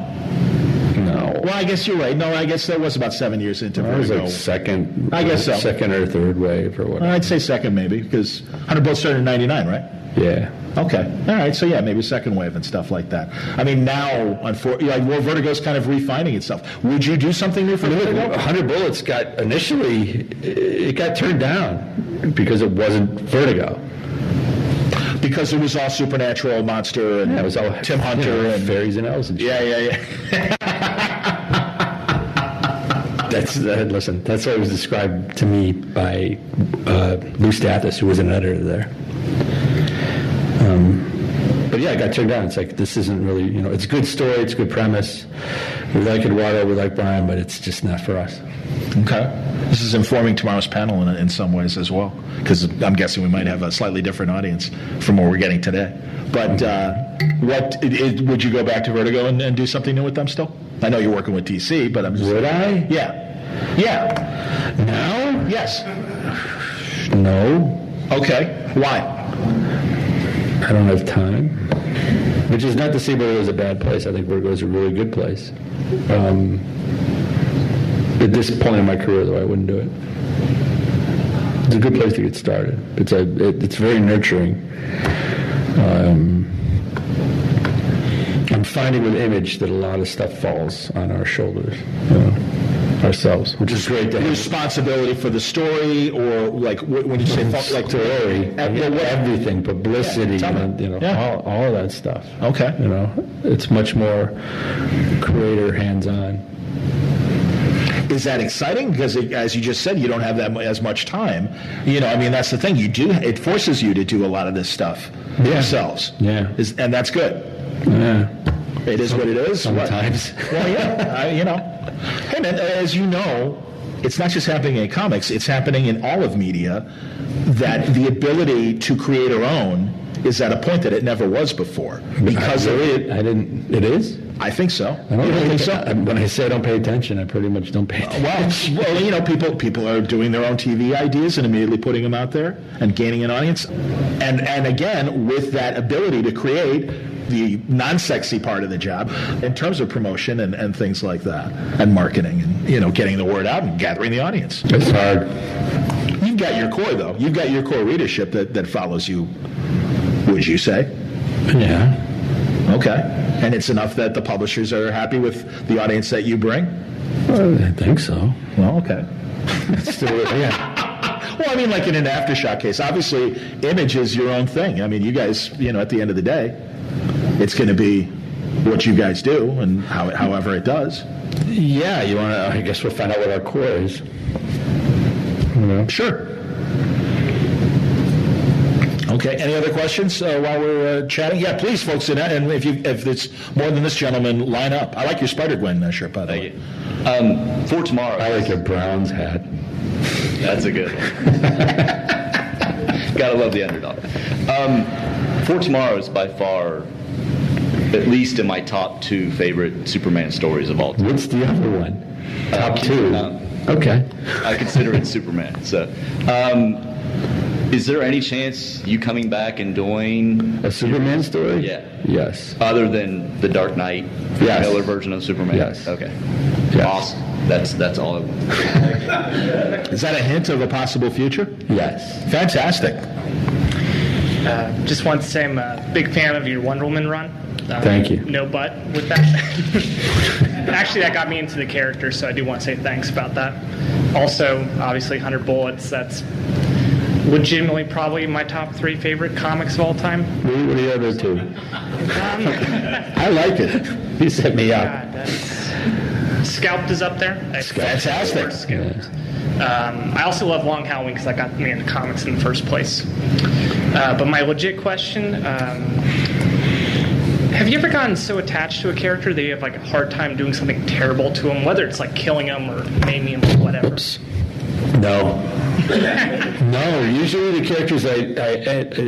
No. Well, I guess you're right. No, I guess that was about 7 years into I was Vertigo. like second. I guess so. Second or third wave or whatever. I'd say second maybe, because 100 Bullets started in 99, right? Yeah. Okay. All right. So yeah, maybe second wave and stuff like that. I mean, now, Vertigo's kind of refining itself. Would you do something new for Vertigo? 100 Bullets it got turned down because it wasn't Vertigo. Because it was all supernatural monster and it was all Tim Hunter and fairies and elves and shit. Yeah. Listen, that's what was described to me by Lou Stathis, who was an editor there. But yeah, it got turned down. It's like, this isn't really, it's a good story, it's a good premise. We like Eduardo, we like Brian, but it's just not for us. Okay. This is informing tomorrow's panel in some ways as well, because I'm guessing we might have a slightly different audience from what we're getting today. But would you go back to Vertigo and do something new with them still? I know you're working with DC, but I'm just... Would I? Yeah. Now? Yes. No. Okay. Why? I don't have time. Which is not to say Vertigo is a bad place. I think Vertigo is a really good place. At this point in my career, though, I wouldn't do it. It's a good place to get started. It's very nurturing. I'm finding with Image that a lot of stuff falls on our shoulders, ourselves, which is great to have. Responsibility for the story, or like when you say like story, everything, publicity, all of that stuff. Okay. It's much more creator hands-on. Is that exciting? Because as you just said, you don't have as much time. That's the thing. It forces you to do a lot of this stuff yourselves. Yeah. And that's good. Yeah. It is what it is. Sometimes. Well, yeah. Hey, man, as you know, it's not just happening in comics. It's happening in all of media, that the ability to create our own is at a point that it never was before. Because it is? I think so. I don't think so. When I say I don't pay attention, I pretty much don't pay attention. Well, people are doing their own TV ideas and immediately putting them out there and gaining an audience. And again, with that ability to create the non-sexy part of the job in terms of promotion and things like that, and marketing and, getting the word out and gathering the audience. It's hard. You've got your core, though. You've got your core readership that follows you, would you say? Yeah. Okay. And it's enough that the publishers are happy with the audience that you bring? Well, I think so. Well, okay. Still, yeah. Well, like in an Aftershock case, obviously Image is your own thing. You guys, at the end of the day, it's going to be what you guys do and however it does. Yeah, I guess we'll find out what our core is. Sure. Okay. Any other questions while we're chatting? Yeah, please, folks. And if it's more than this gentleman, line up. I like your Spider-Gwen shirt, by the way. For tomorrow. I like your Browns hat. That's a good one. Gotta love the underdog. For tomorrow is by far, at least in my top 2 favorite Superman stories of all time. What's the other one? Top 2. Okay. I consider it Superman. So, is there any chance you coming back and doing a Superman story? Yeah. Yes. Other than the Dark Knight Miller version of Superman? Yes. Okay. Yes. Awesome. That's all I want. Is that a hint of a possible future? Yes. Fantastic. Just want to say I'm a big fan of your Wonder Woman run. Thank you. No but with that. Actually, that got me into the character, so I do want to say thanks about that. Also, obviously, 100 Bullets, that's legitimately probably my top 3 favorite comics of all time. What are the other 2? I like it. You set me up. Scalped is up there. Fantastic. Scalped. I also love Long Halloween because that got me into comics in the first place. But my legit question, have you ever gotten so attached to a character that you have a hard time doing something terrible to him, whether it's killing him or maiming him or whatever? Oops. No. No, usually the characters I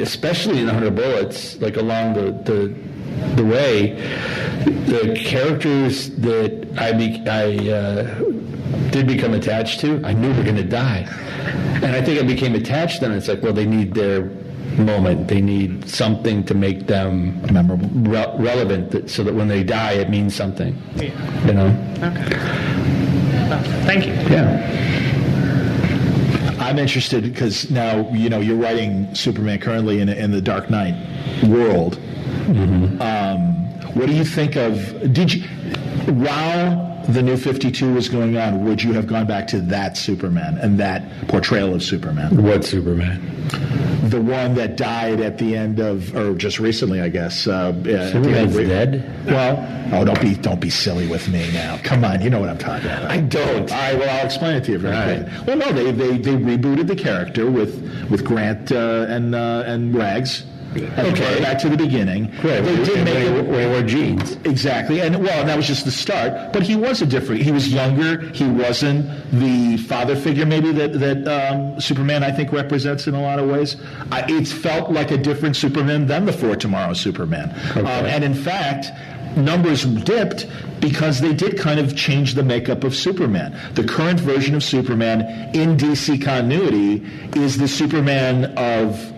especially in 100 Bullets, along the way, the characters that I did become attached to, I knew were going to die. And I think I became attached, and it's they need their moment. They need something to make them Memorable. relevant, so that when they die, it means something. Yeah. You know? Okay. Thank you. Yeah. I'm interested because now you're writing Superman currently in the Dark Knight world. What do you think of? While the New 52 was going on, would you have gone back to that Superman and that portrayal of Superman? What Superman? The one that died at the end of, or just recently, I guess. Superman's dead? Well, don't be silly with me now. Come on, you know what I'm talking about. I don't. All right, well, I'll explain it to you very quickly. Well, no, they rebooted the character with Grant and Rags. Okay. Back to the beginning. Right. They did make it. When he wore jeans. Exactly. And that was just the start. But he was he was younger. He wasn't the father figure maybe that Superman, I think, represents in a lot of ways. It felt like a different Superman than the For Tomorrow Superman. Okay. And in fact, numbers dipped because they did kind of change the makeup of Superman. The current version of Superman in DC continuity is the Superman of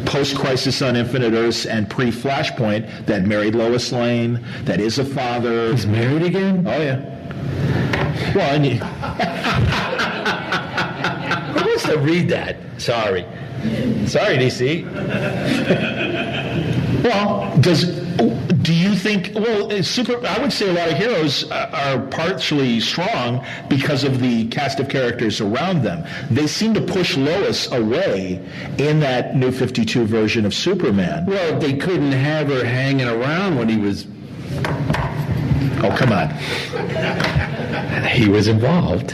post-Crisis on Infinite Earths and pre-Flashpoint that married Lois Lane, that is a father. He's married again? Oh, yeah. Well, and Who wants to read that? Sorry, DC. Well, do you think? Well, I would say a lot of heroes are partially strong because of the cast of characters around them. They seem to push Lois away in that New 52 version of Superman. Well, they couldn't have her hanging around when he was. Oh, come on. He was involved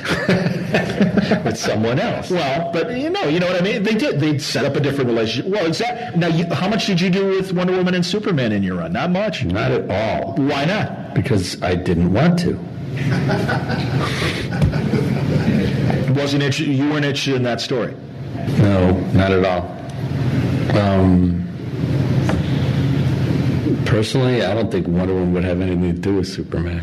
with someone else. Well, but you know what I mean? They did. They set up a different relationship. Well, exactly. Now, how much did you do with Wonder Woman and Superman in your run? Not much. Not at all. Why not? Because I didn't want to. Wasn't interested. You weren't interested in that story. No, not at all. Personally, I don't think Wonder Woman would have anything to do with Superman.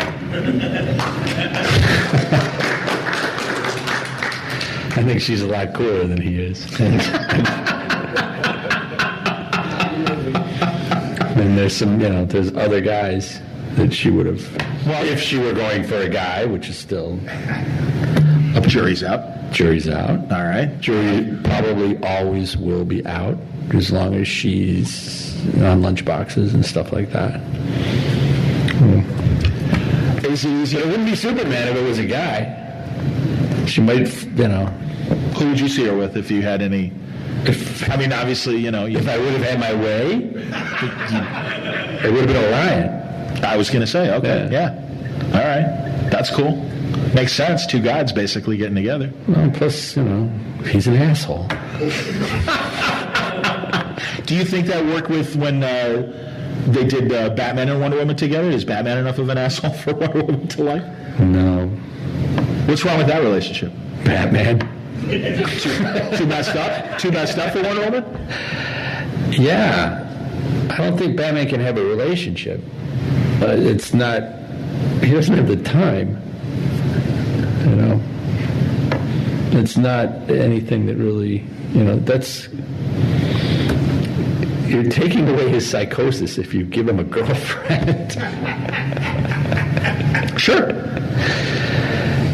I think she's a lot cooler than he is. And there's there's other guys that she would have, well, if she were going for a guy, which is still... Jury's out. Jury's out. All right. Jury probably always will be out as long as she's on lunchboxes and stuff like that. Is it easy? It wouldn't be Superman if it was a guy. She might, Who would you see her with if you had any? Obviously, if I would have had my way, it would have been Orion. I was going to say, okay, yeah. All right. That's cool. Makes sense. Two gods basically getting together. Well, plus, he's an asshole. Do you think that worked with when they did Batman and Wonder Woman together? Is Batman enough of an asshole for Wonder Woman to like? No. What's wrong with that relationship? Batman. Too messed up? Too messed up for Wonder Woman? Yeah. I don't think Batman can have a relationship. It's not... He doesn't have the time. It's not anything that really... that's... You're taking away his psychosis if you give him a girlfriend. Sure.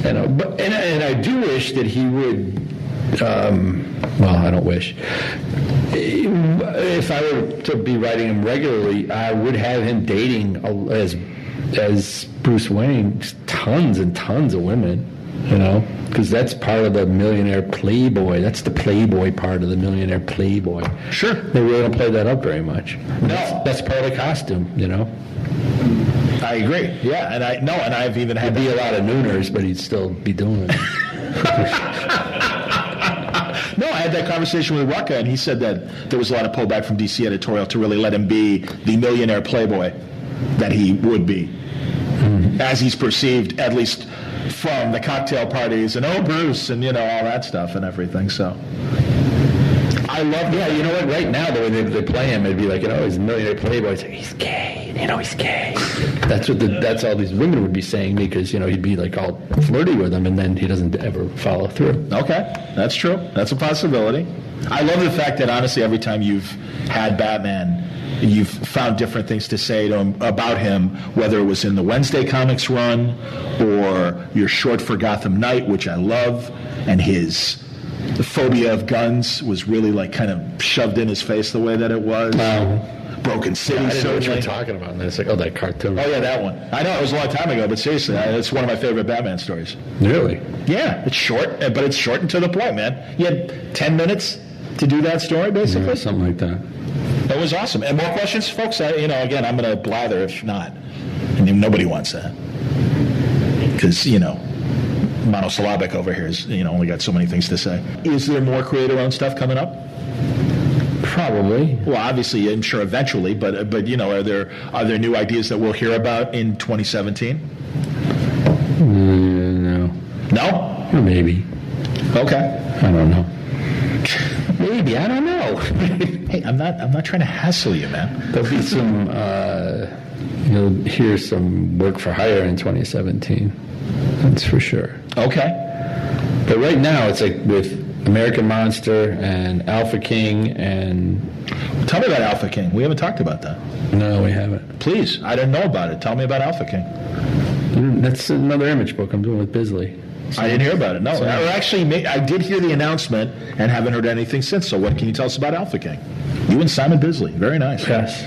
And I do wish that he would. Well, I don't wish. If I were to be writing him regularly, I would have him dating as Bruce Wayne tons and tons of women. Because that's part of the millionaire playboy. That's the playboy part of the millionaire playboy. Sure. They really don't play that up very much. No. That's part of the costume, I agree. Yeah, and I've even had... There'd be a lot of nooners, but he'd still be doing it. No, I had that conversation with Rucka, and he said that there was a lot of pullback from DC editorial to really let him be the millionaire playboy that he would be, as he's perceived, at least from the cocktail parties and Bruce and all that stuff and everything. So I love, yeah, you know what, right now, the way they play him, it'd be like, he's a millionaire playboy. It's like, he's gay, he's gay. That's all these women would be saying because, he'd be like all flirty with them and then he doesn't ever follow through. Okay, that's true. That's a possibility. I love the fact that, honestly, every time you've had Batman, you've found different things to say to him, about him, whether it was in the Wednesday Comics run or your short for Gotham Knight, which I love, and his phobia of guns was really like kind of shoved in his face the way that it was. Broken City, I didn't know what you were certainly. talking about. And it's like, that cartoon. Oh, yeah, that one. I know, it was a long time ago, but seriously, it's one of my favorite Batman stories. Really? Yeah, it's short, but it's short and to the point, man. You had 10 minutes to do that story, basically? Yeah, something like that. That was awesome. And more questions, folks? Again, I'm going to blather if not. I mean, nobody wants that. Because, monosyllabic over here is, only got so many things to say. Is there more creator-owned stuff coming up? Probably. Well, obviously, I'm sure eventually, but are there new ideas that we'll hear about in 2017? No. No? Or maybe. Okay. I don't know. Maybe, I don't know. Hey, I'm not trying to hassle you, man. There'll be some, you'll hear some work for hire in 2017. That's for sure. Okay. But right now, it's like with American Monster and Alpha King and... Tell me about Alpha King. We haven't talked about that. No, we haven't. Please. I didn't know about it. Tell me about Alpha King. That's another Image book I'm doing with Bisley. I didn't hear about it. No. I did hear the announcement and haven't heard anything since. So what can you tell us about Alpha King? You and Simon Bisley. Very nice. Yes.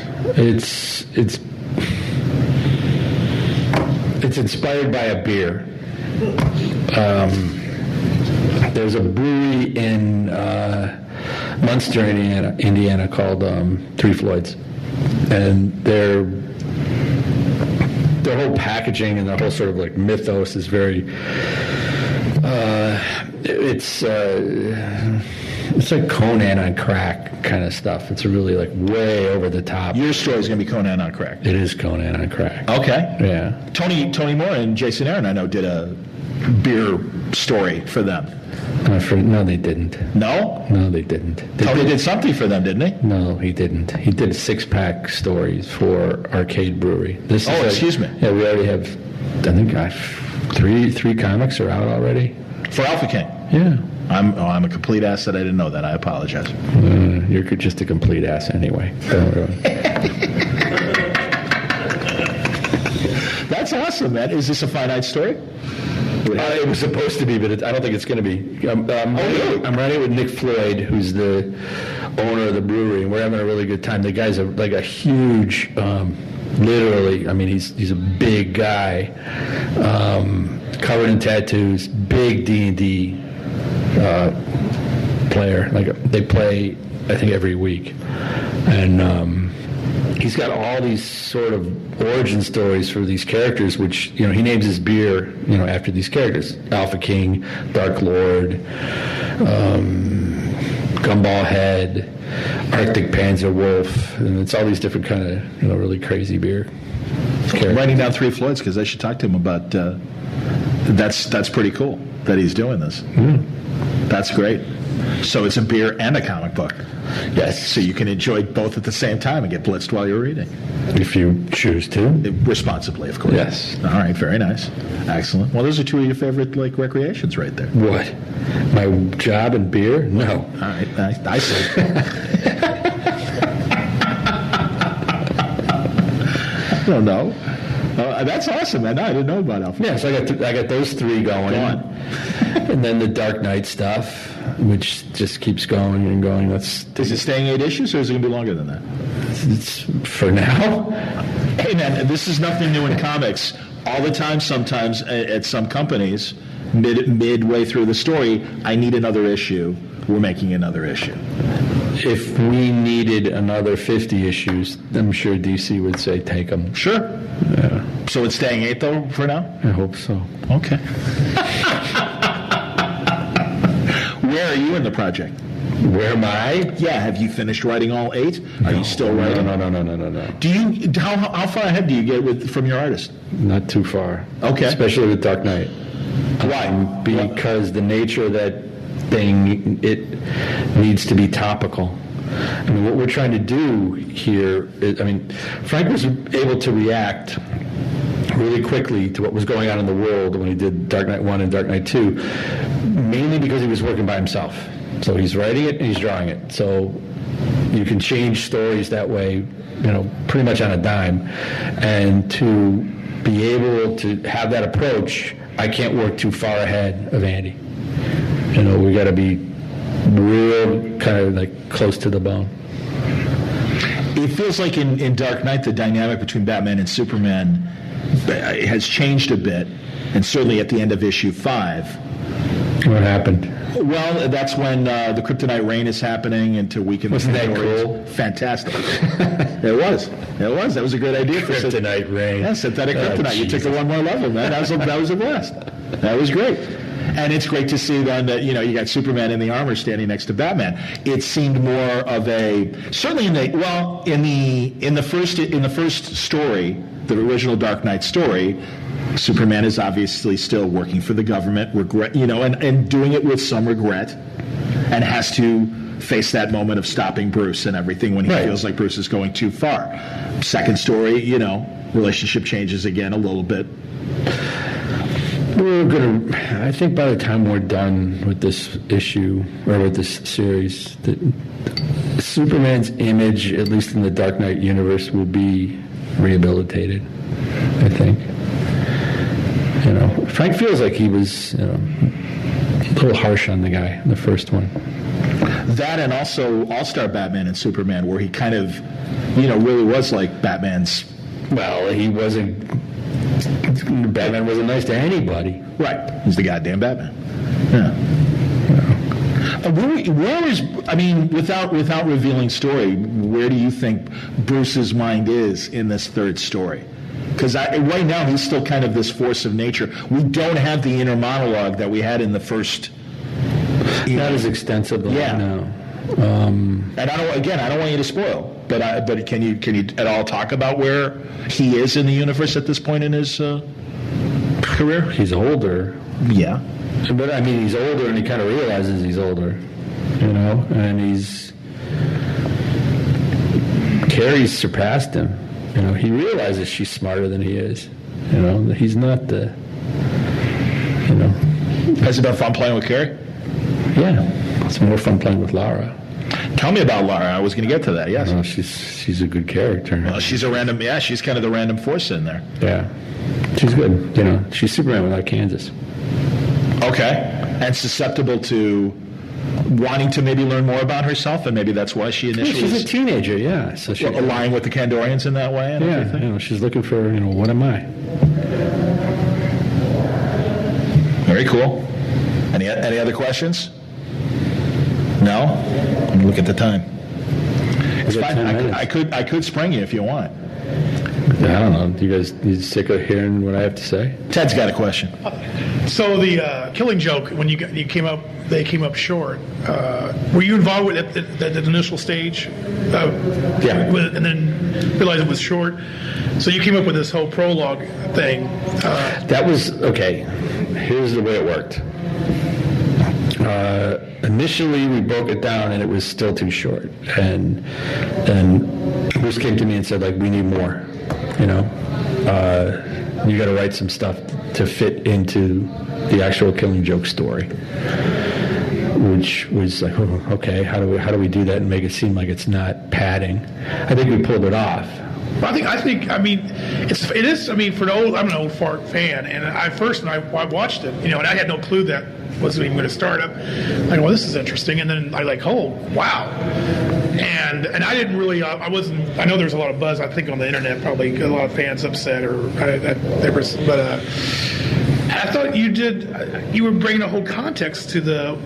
It's inspired by a beer. There's a brewery in Munster, Indiana called Three Floyds. And their whole packaging and their whole sort of like mythos is very... It's like Conan on crack kind of stuff. It's really like way over the top. Your story is going to be Conan on crack. It is Conan on crack. Okay. Yeah. Tony Moore and Jason Aaron, I know, did a beer story for them. No, they didn't. No? No, they didn't. Tony did something for them, didn't he? No, he didn't. He did 6-pack stories for Arcade Brewery. Excuse me. Yeah, we already have, I think, three comics are out already. For Alpha King? Yeah. I'm a complete ass that I didn't know that. I apologize. You're just a complete ass anyway. That's awesome, man. Is this a finite story? It was supposed to be, but I don't think it's going to be. I'm writing with Nick Floyd, who's the owner of the brewery, and we're having a really good time. The guy's like a huge, literally, I mean, he's a big guy, covered in tattoos, big D&D player. Like they play, I think, every week, and he's got all these sort of origin stories for these characters, which, he names his beer, after these characters. Alpha King, Dark Lord, Gumball Head, Arctic Panzer Wolf, and it's all these different kind of, really crazy beer characters. I'm writing down Three Floyds because I should talk to him about, that's pretty cool that he's doing this. That's great. So it's a beer and a comic book. Yes. So you can enjoy both at the same time and get blitzed while you're reading. If you choose to. Responsibly, of course. Yes. All right, very nice. Excellent. Well, those are two of your favorite, recreations right there. What? My job and beer? No. All right, I see. I don't know. That's awesome, man. I didn't know about Alpha. Yeah, so I got those three going. Go on. And then the Dark Knight stuff, which just keeps going and going. Is it staying 8 issues, or is it going to be longer than that? It's for now. Hey, man, this is nothing new in comics. All the time, sometimes at some companies, midway through the story, I need another issue. We're making another issue. If we needed another 50 issues, I'm sure DC would say take them. Sure. Yeah. So it's staying 8, though, for now? I hope so. Okay. Where are you in the project? Where am I? Yeah, have you finished writing all 8? Are you still writing? No. Do you? How far ahead do you get from your artist? Not too far. Okay. Especially with Dark Knight. Why? Because the nature of that thing, needs to be topical. I mean, what we're trying to do here is, Frank was able to react really quickly to what was going on in the world when he did Dark Knight 1 and Dark Knight 2, mainly because he was working by himself. So he's writing it and he's drawing it. So you can change stories that way, pretty much on a dime. And to be able to have that approach, I can't work too far ahead of Andy. We got to be real kind of like close to the bone. It feels like in Dark Knight, the dynamic between Batman and Superman has changed a bit, and certainly at the end of issue 5. What happened? Well, that's when the Kryptonite rain is happening and to weaken the Wasn't that cool? Fantastic. It was. That was a great idea. Kryptonite rain. Yeah, synthetic kryptonite. You took it one more level, man. That was a blast. That was great. And it's great to see then that, you got Superman in the armor standing next to Batman. It seemed more of certainly in the first story, the original Dark Knight story, Superman is obviously still working for the government, and doing it with some regret, and has to face that moment of stopping Bruce and everything when he feels like Bruce is going too far. Second story, relationship changes again a little bit. I think by the time we're done with this issue, or with this series, that Superman's image, at least in the Dark Knight universe, will be rehabilitated, I think. Frank feels like he was a little harsh on the guy in the first one. That, and also All-Star Batman and Superman, where he kind of, really was like Batman's... Well, he wasn't... Batman wasn't nice to anybody. Right. He's the goddamn Batman. Yeah. Where is, without revealing story, where do you think Bruce's mind is in this third story? Because right now he's still kind of this force of nature. We don't have the inner monologue that we had in the first. Not as extensively. Yeah. No. And I don't want you to spoil, but can you at all talk about where he is in the universe at this point in his career? He's older. Yeah. But he's older, and he kind of realizes he's older, and Carrie's surpassed him. He realizes she's smarter than he is. He's not the. Has it been fun playing with Carrie? Yeah, it's more fun playing with Lara. Tell me about Lara. I was going to get to that. Yes. Well, she's a good character. Well, she's a random. Yeah, she's kind of the random force in there. Yeah, she's good. She's Superman without Kansas. Okay, and susceptible to wanting to maybe learn more about herself, and maybe that's why she initially. She's a teenager, yeah. So she aligned with the Kandorians in that way. And everything. She's looking for what am I? Very cool. Any other questions? No. Let me look at the time. It's fine. I could spring you if you want. I don't know. Do you guys need sick of hearing what I have to say? Ted's got a question. So the Killing Joke, when they came up short. Were you involved with the initial stage? Yeah. And then realized it was short. So you came up with this whole prologue thing. That was okay. Here's the way it worked. Initially, we broke it down, and it was still too short. And Bruce came to me and said, we need more. You got to write some stuff to fit into the actual Killing Joke story. Which was like, okay, how do we do that and make it seem like it's not padding? I think we pulled it off. I think. It is. For I'm an old fart fan, and I watched it, and I had no clue that wasn't even going to start up. I go, well, this is interesting, and then I oh, wow, and I didn't really. I wasn't. I know there's a lot of buzz. I think on the internet, probably a lot of fans upset but I thought you were bringing a whole context to the.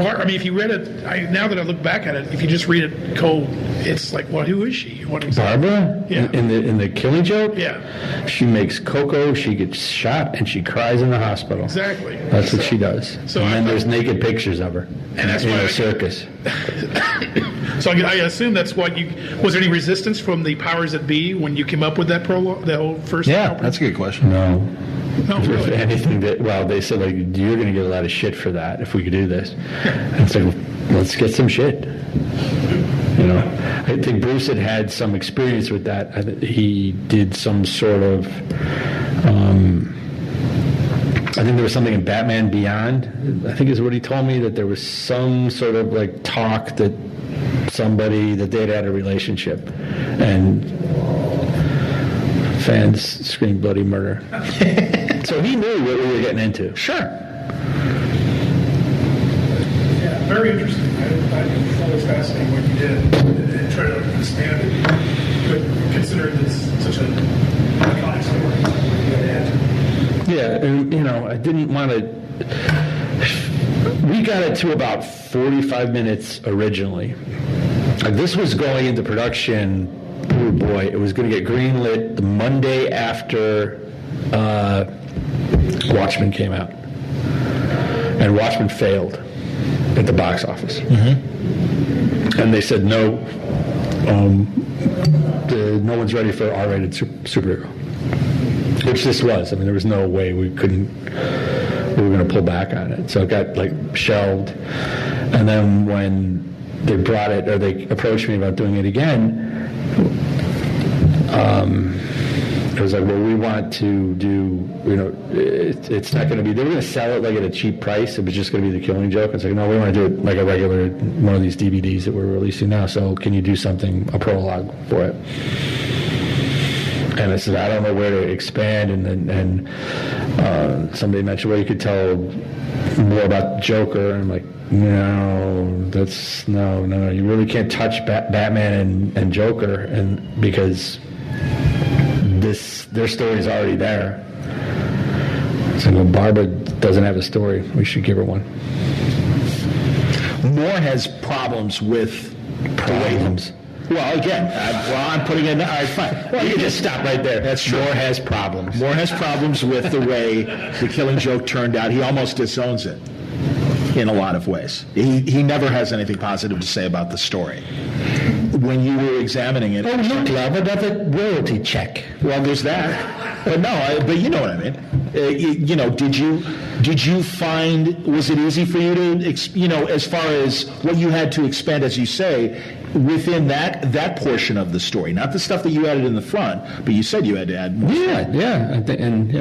If you read it, now that I look back at it, if you just read it cold, it's like, well, who is she? What exactly? Barbara? Yeah. In the Killing Joke? Yeah. She makes cocoa, she gets shot, and she cries in the hospital. Exactly. That's what she does. So and then there's naked pictures of her in a circus. So I assume that's what you. Was there any resistance from the powers that be when you came up with that prologue, the whole first? Yeah, album? that's a good question. No. No, If really. anything they said, like, you're going to get a lot of shit for that if we could do this. And it's like, well, let's get some shit. You know, I think Bruce had some experience with that. He did some sort of, I think there was something in Batman Beyond, I think is what he told me, that there was some sort of like talk that they'd had a relationship, and fans screamed bloody murder. So he knew what we were getting into. Sure. Yeah, very interesting. I thought it was fascinating what you did and try to understand it, but considering it's such an iconic story. Yeah, and I didn't want to. We got it to about 45 minutes originally. This was going into production. Oh boy, it was going to get greenlit the Monday after Watchmen came out, and Watchmen failed at the box office. Mm-hmm. And they said no. No one's ready for R-rated superhero. Which this was. I mean, there was no way we were going to pull back on it. So it got like shelved. And then when they brought it, or they approached me about doing it again, it was like, well, we want to do, it's not going to be, they were going to sell it like at a cheap price. It was just going to be The Killing Joke. It's like, no, we want to do it like a regular, one of these DVDs that we're releasing now. So can you do something, a prologue for it? And I said, I don't know where to expand. And somebody mentioned, well, you could tell more about Joker. And I'm like, no, you really can't touch Batman and Joker, and because their story's already there. So, well, Barbara doesn't have a story. We should give her one. Moore has problems with Problems. Well, again, I'm putting it. All right, fine. Well, you can just stop right there. That's true. Moore has problems. Moore has problems with the way The Killing Joke turned out. He almost disowns it in a lot of ways. He never has anything positive to say about the story. When you were examining it, look, love, another royalty check. Well, there's that. But no, but you know what I mean. Did you find, was it easy for you to, as far as what you had to expand, as you say, within that portion of the story, not the stuff that you added in the front, but you said you had to add more. Yeah, and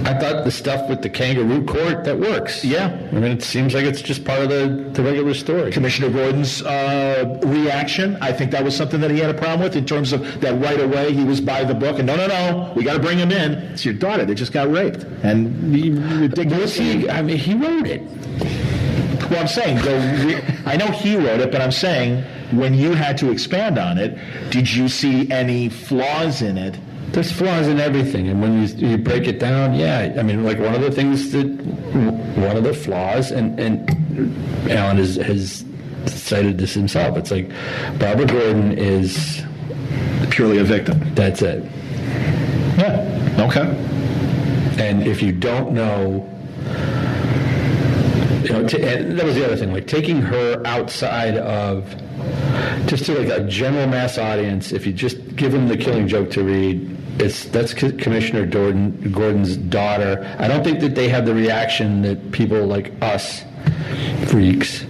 I thought the stuff with the kangaroo court, that works. Yeah. I mean, it seems like it's just part of the regular story. Commissioner Gordon's reaction, I think that was something that he had a problem with in terms of that right away he was by the book and no, we got to bring him in. It's your daughter that just got raped. And ridiculous. He wrote it. Well, I'm saying, I know he wrote it, but I'm saying when you had to expand on it, did you see any flaws in it? There's flaws in everything, and when you break it down, yeah. I mean, like one of the flaws, and Alan has cited this himself. It's like Barbara Gordon is purely a victim. That's it. Yeah. Okay. And if you don't know, and that was the other thing, like taking her outside of just to like a general mass audience. If you just give them The Killing Joke to read, that's Commissioner Gordon's daughter. I don't think that they have the reaction that people like us, freaks,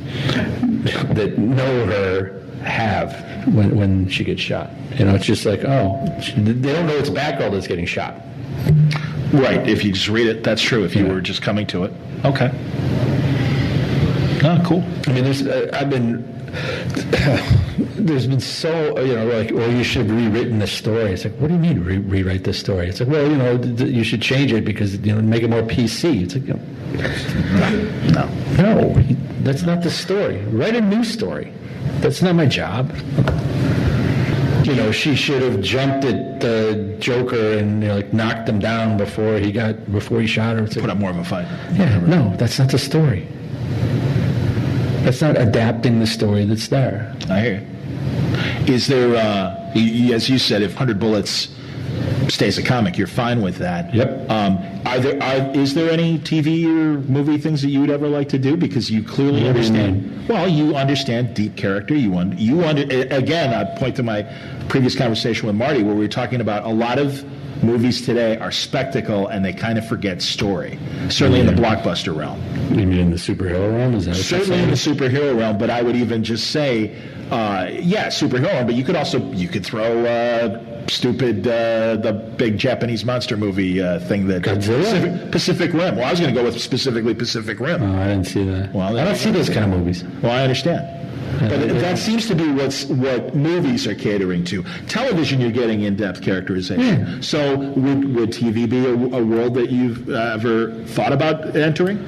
that know her have when she gets shot. It's just like, they don't know it's Batgirl that's getting shot. Right, if you just read it, that's true, if you were just coming to it. Okay. Oh, cool. I mean, there's been so, like, well, you should have rewritten the story. It's like, what do you mean rewrite the story? It's like, well, you should change it because, make it more PC. It's like, no, that's not the story. Write a new story. That's not my job. She should have jumped at the Joker and knocked him down before he shot her. Put up more of a fight. Yeah, no, that's not the story. That's not adapting the story that's there. I hear you. Is there, as you said, if 100 Bullets stays a comic. You're fine with that. Yep. Is there any TV or movie things that you would ever like to do? Because you clearly understand. Well, you understand deep character. Again, I point to my previous conversation with Marty, where we were talking about a lot of movies today are spectacle and they kind of forget story. Certainly in the blockbuster realm. You mean in the superhero realm? Is that certainly in the superhero realm? But I would even just say, superhero. But you could throw stupid the big Japanese monster movie thing that Godzilla? Pacific Rim. Well, I was going to go with specifically Pacific Rim. Oh, I didn't see that. Well, I don't see those kind of movies. Well, I understand. But that seems to be what movies are catering to. Television, you're getting in-depth characterization. Yeah. So would TV be a world that you've ever thought about entering?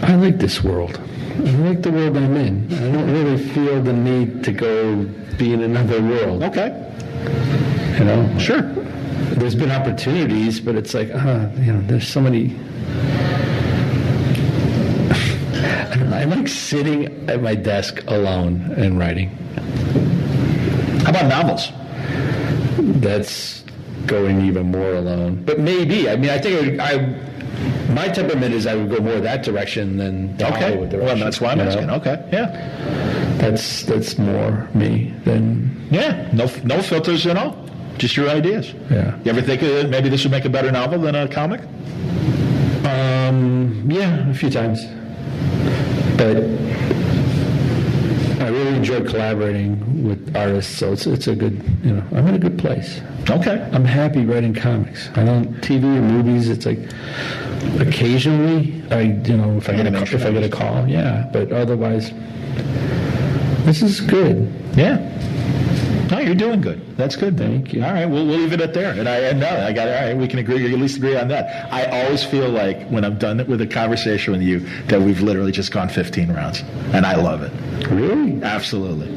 I like this world. I like the world I'm in. I don't really feel the need to go be in another world. Okay. Sure. There's been opportunities, but it's like, there's so many... I like sitting at my desk alone and writing. How about novels? That's going even more alone. But maybe. I mean, I think my temperament is I would go more that direction than the Hollywood direction. Well, that's why I'm asking. Okay, yeah. That's more me than... Yeah, no filters at all. Just your ideas. Yeah. You ever think maybe this would make a better novel than a comic? Yeah, a few times. But I really enjoy collaborating with artists, so it's a good, I'm in a good place. Okay. I'm happy writing comics. I don't TV or movies. It's like occasionally, if I get a call, yeah. But otherwise, this is good. Yeah. No, you're doing good. That's good. Thank you. All right, we'll leave it at there. And I got it. All right, we can agree. At least agree on that. I always feel like when I'm done with a conversation with you that we've literally just gone 15 rounds, and I love it. Really? Absolutely.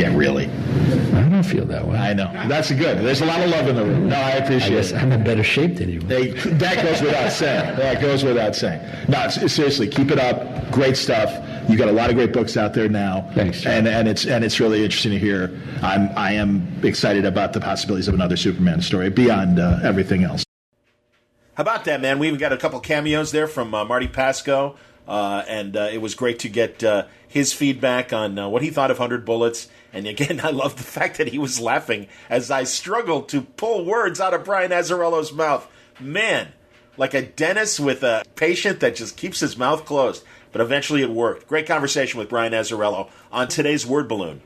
Yeah, really. I don't feel that way. I know. That's good. There's a lot of love in the room. No, I appreciate it. I'm in better shape than you. That goes without saying. That goes without saying. No, seriously, keep it up. Great stuff. You got a lot of great books out there now. Thanks, John. And it's really interesting to hear. I am excited about the possibilities of another Superman story beyond everything else. How about that, man? We even got a couple cameos there from Marty Pasco, and it was great to get his feedback on what he thought of 100 Bullets. And again, I love the fact that he was laughing as I struggled to pull words out of Brian Azzarello's mouth. Man, like a dentist with a patient that just keeps his mouth closed. But eventually it worked. Great conversation with Brian Azzarello on today's Word Balloon.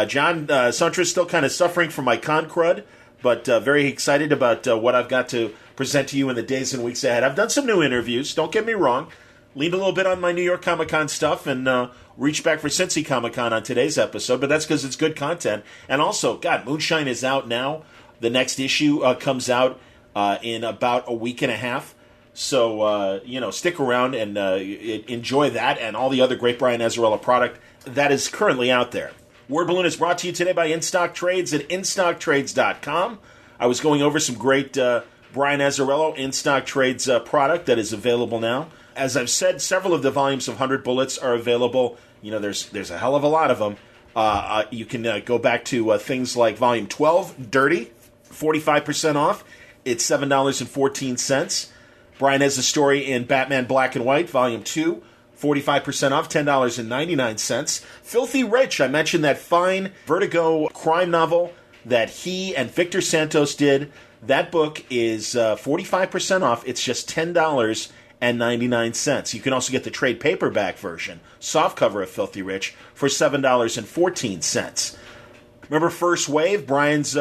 John Suntra still kind of suffering from my con crud, but very excited about what I've got to present to you in the days and weeks ahead. I've done some new interviews, don't get me wrong. Leaned a little bit on my New York Comic-Con stuff and reached back for Cincy Comicon on today's episode, but that's because it's good content. And also, God, Moonshine is out now. The next issue comes out in about a week and a half. So, stick around and enjoy that and all the other great Brian Azzarello product that is currently out there. Word Balloon is brought to you today by InStock Trades at InStockTrades.com. I was going over some great Brian Azzarello InStock Trades product that is available now. As I've said, several of the volumes of 100 Bullets are available. There's a hell of a lot of them. You can go back to things like Volume 12, Dirty, 45% off. It's $7.14. Brian has a story in Batman Black and White, Volume 2, 45% off, $10.99. Filthy Rich, I mentioned that fine Vertigo crime novel that he and Victor Santos did. That book is 45% off. It's just $10.99. You can also get the trade paperback version, softcover of Filthy Rich, for $7.14. Remember First Wave, Brian's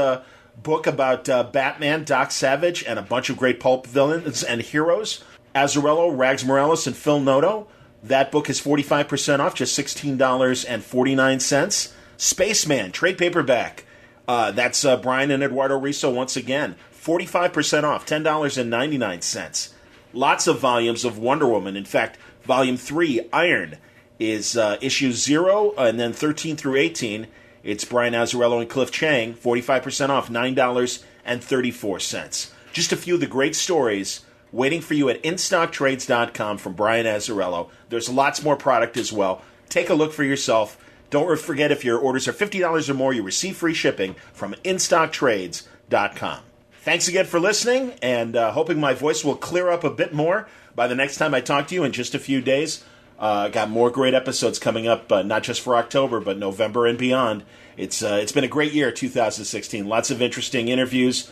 book about Batman, Doc Savage, and a bunch of great pulp villains and heroes? Azzarello, Rags Morales, and Phil Noto. That book is 45% off, just $16.49. Spaceman, trade paperback. That's Brian and Eduardo Risso once again. 45% off, $10.99. Lots of volumes of Wonder Woman. In fact, Volume 3, Iron, is issue 0 and then 13 through 18. It's Brian Azzarello and Cliff Chang, 45% off, $9.34. Just a few of the great stories waiting for you at InStockTrades.com from Brian Azzarello. There's lots more product as well. Take a look for yourself. Don't forget, if your orders are $50 or more, you receive free shipping from InStockTrades.com. wordballoon.com. Thanks again for listening, and hoping my voice will clear up a bit more by the next time I talk to you in just a few days. Got more great episodes coming up, not just for October, but November and beyond. It's been a great year, 2016. Lots of interesting interviews,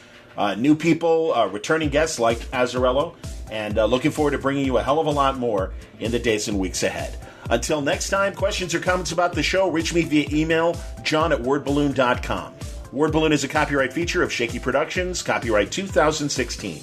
new people, returning guests like Azzarello, and looking forward to bringing you a hell of a lot more in the days and weeks ahead. Until next time, questions or comments about the show, reach me via email, john@wordballoon.com. Word Balloon is a copyright feature of Shaky Productions, copyright 2016.